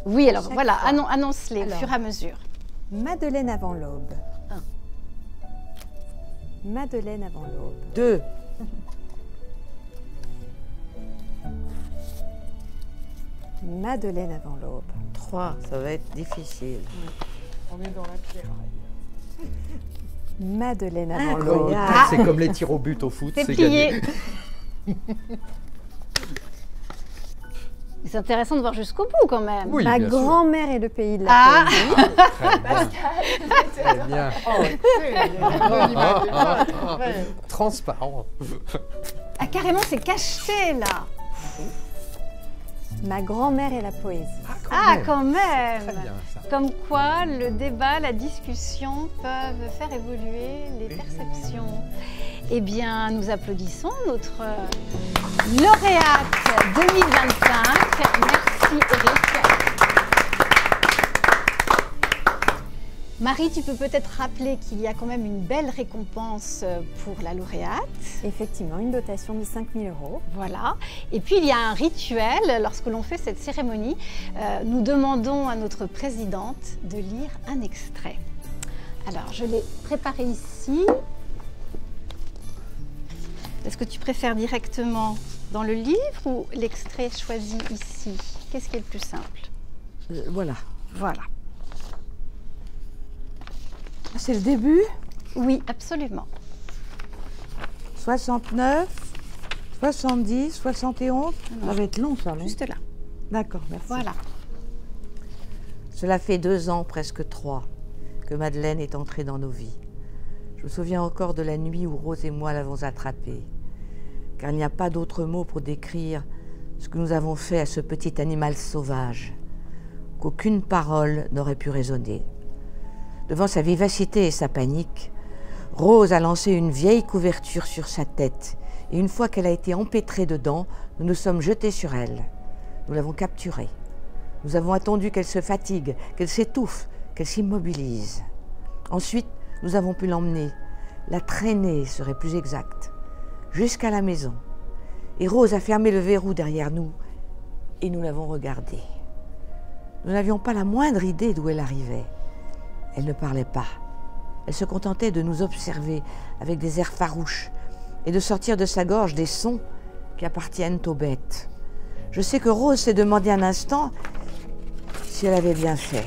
Oui, alors Chaque voilà, fois. annonce-les au Alors. fur et à mesure. Madeleine avant l'aube. Un. Madeleine avant l'aube. 2. Madeleine avant l'aube. 3, ça va être difficile. On est dans la pierre. Madeleine avant l'aube. C'est comme les tirs au but au foot. C'est gagné. plié. C'est intéressant de voir jusqu'au bout quand même. Oui, Ma bien sûr. grand-mère et le pays de la poésie. Très bien. Transparent. Ah, carrément, c'est caché là. Ma grand-mère et la poésie. Ah, quand même. Très bien, ça. Comme quoi, le débat, la discussion peuvent faire évoluer les perceptions. Eh bien, nous applaudissons notre lauréate 2025. Merci, Eric. Marie, tu peux peut-être rappeler qu'il y a quand même une belle récompense pour la lauréate. Effectivement, une dotation de 5 000 €. Voilà. Et puis, il y a un rituel. Lorsque l'on fait cette cérémonie, nous demandons à notre présidente de lire un extrait. Alors, je l'ai préparé ici. Est-ce que tu préfères directement dans le livre ou l'extrait choisi ici? Qu'est-ce qui est le plus simple? Voilà. Voilà. C'est le début. Oui, absolument. 69, 70, 71. Ça va être long, ça, non? Juste là. D'accord, merci. Voilà. Cela fait 2 ans, presque 3, que Madeleine est entrée dans nos vies. Je me souviens encore de la nuit où Rose et moi l'avons attrapée, car il n'y a pas d'autre mot pour décrire ce que nous avons fait à ce petit animal sauvage, qu'aucune parole n'aurait pu raisonner. Devant sa vivacité et sa panique, Rose a lancé une vieille couverture sur sa tête, et une fois qu'elle a été empêtrée dedans, nous nous sommes jetés sur elle. Nous l'avons capturée. Nous avons attendu qu'elle se fatigue, qu'elle s'étouffe, qu'elle s'immobilise. Ensuite, nous avons pu l'emmener, la traîner serait plus exact, jusqu'à la maison. Et Rose a fermé le verrou derrière nous, et nous l'avons regardée. Nous n'avions pas la moindre idée d'où elle arrivait. Elle ne parlait pas. Elle se contentait de nous observer avec des airs farouches et de sortir de sa gorge des sons qui appartiennent aux bêtes. Je sais que Rose s'est demandé un instant si elle avait bien fait,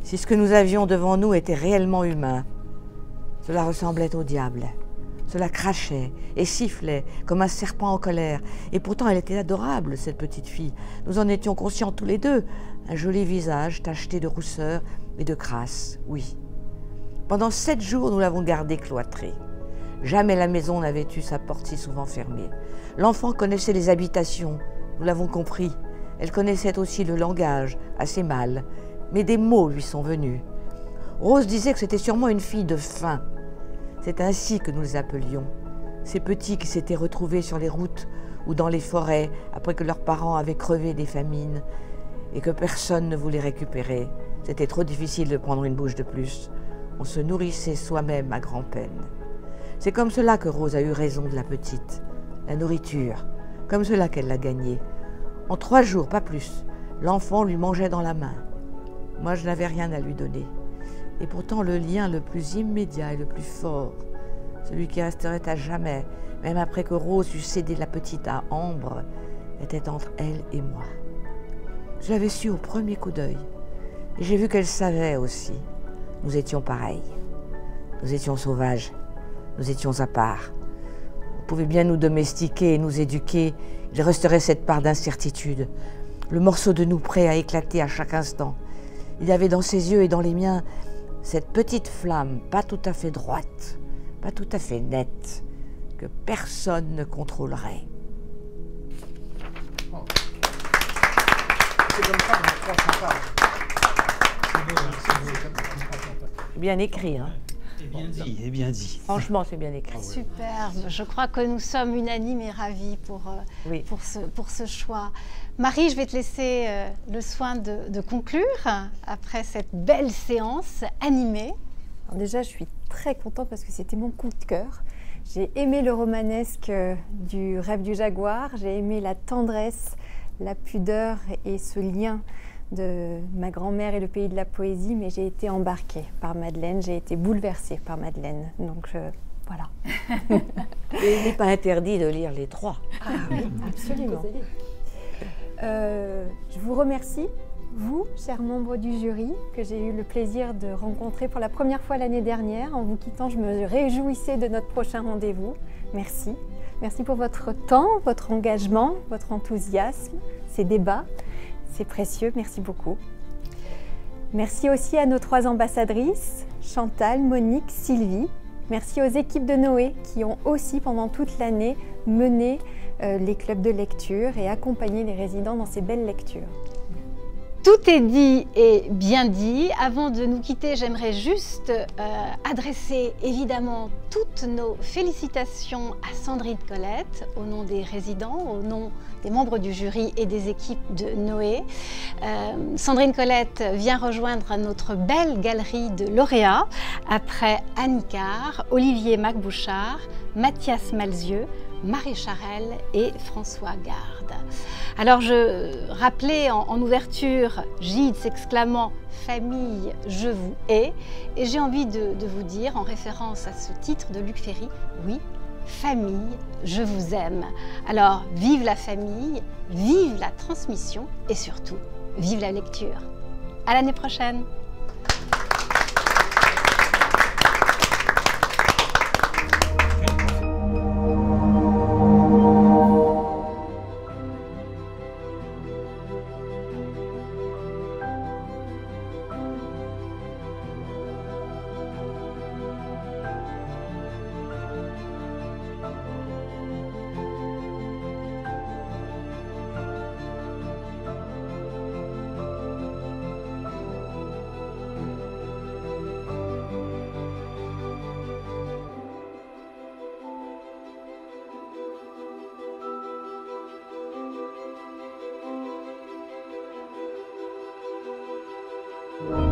si ce que nous avions devant nous était réellement humain. Cela ressemblait au diable. Cela crachait et sifflait comme un serpent en colère. Et pourtant, elle était adorable, cette petite fille. Nous en étions conscients tous les deux. Un joli visage tacheté de rousseur et de crasse, oui. Pendant 7 jours, nous l'avons gardée cloîtrée. Jamais la maison n'avait eu sa porte si souvent fermée. L'enfant connaissait les habitations, nous l'avons compris. Elle connaissait aussi le langage, assez mal, mais des mots lui sont venus. Rose disait que c'était sûrement une fille de faim. C'est ainsi que nous les appelions. Ces petits qui s'étaient retrouvés sur les routes ou dans les forêts après que leurs parents avaient crevé des famines et que personne ne voulait récupérer. C'était trop difficile de prendre une bouche de plus. On se nourrissait soi-même à grand-peine. C'est comme cela que Rose a eu raison de la petite. La nourriture, comme cela qu'elle l'a gagnée. En 3 jours, pas plus, l'enfant lui mangeait dans la main. Moi, je n'avais rien à lui donner. Et pourtant, le lien le plus immédiat et le plus fort, celui qui resterait à jamais, même après que Rose eut cédé la petite à Ambre, était entre elle et moi. Je l'avais su au premier coup d'œil. Et j'ai vu qu'elle savait aussi. Nous étions pareils. Nous étions sauvages. Nous étions à part. On pouvait bien nous domestiquer et nous éduquer. Il resterait cette part d'incertitude. Le morceau de nous prêt à éclater à chaque instant. Il y avait dans ses yeux et dans les miens cette petite flamme, pas tout à fait droite, pas tout à fait nette, que personne ne contrôlerait. C'est comme ça qu'on apprend Bien écrit, hein? Et bien dit, et bien dit. Franchement, c'est bien écrit. Superbe. Je crois que nous sommes unanimes et ravis Oui. pour ce choix. Marie, je vais te laisser le soin de conclure après cette belle séance animée. Alors déjà, je suis très contente parce que c'était mon coup de cœur. J'ai aimé le romanesque du Rêve du jaguar, j'ai aimé la tendresse, la pudeur et ce lien de ma grand-mère et le pays de la poésie, mais j'ai été embarquée par Madeleine, j'ai été bouleversée par Madeleine. Donc voilà. Et il n'est pas interdit de lire les 3. Ah oui, absolument. Je vous remercie, vous, chers membres du jury, que j'ai eu le plaisir de rencontrer pour la première fois l'année dernière. En vous quittant, je me réjouissais de notre prochain rendez-vous. Merci. Merci pour votre temps, votre engagement, votre enthousiasme, ces débats. C'est précieux, merci beaucoup. Merci aussi à nos 3 ambassadrices, Chantal, Monique, Sylvie. Merci aux équipes de Noé qui ont aussi pendant toute l'année mené les clubs de lecture et accompagné les résidents dans ces belles lectures. Tout est dit et bien dit. Avant de nous quitter, j'aimerais juste adresser évidemment toutes nos félicitations à Sandrine Colette, au nom des résidents, au nom des membres du jury et des équipes de Noé. Sandrine Colette vient rejoindre notre belle galerie de lauréats après Anne Icard, Olivier Macbouchard, Mathias Malzieu, Marie Charel et François Garde. Alors je rappelais en ouverture Gide s'exclamant « Famille, je vous hais » et j'ai envie de vous dire en référence à ce titre de Luc Ferry, oui, famille, je vous aime. Alors vive la famille, vive la transmission et surtout, vive la lecture. À l'année prochaine. Thank you.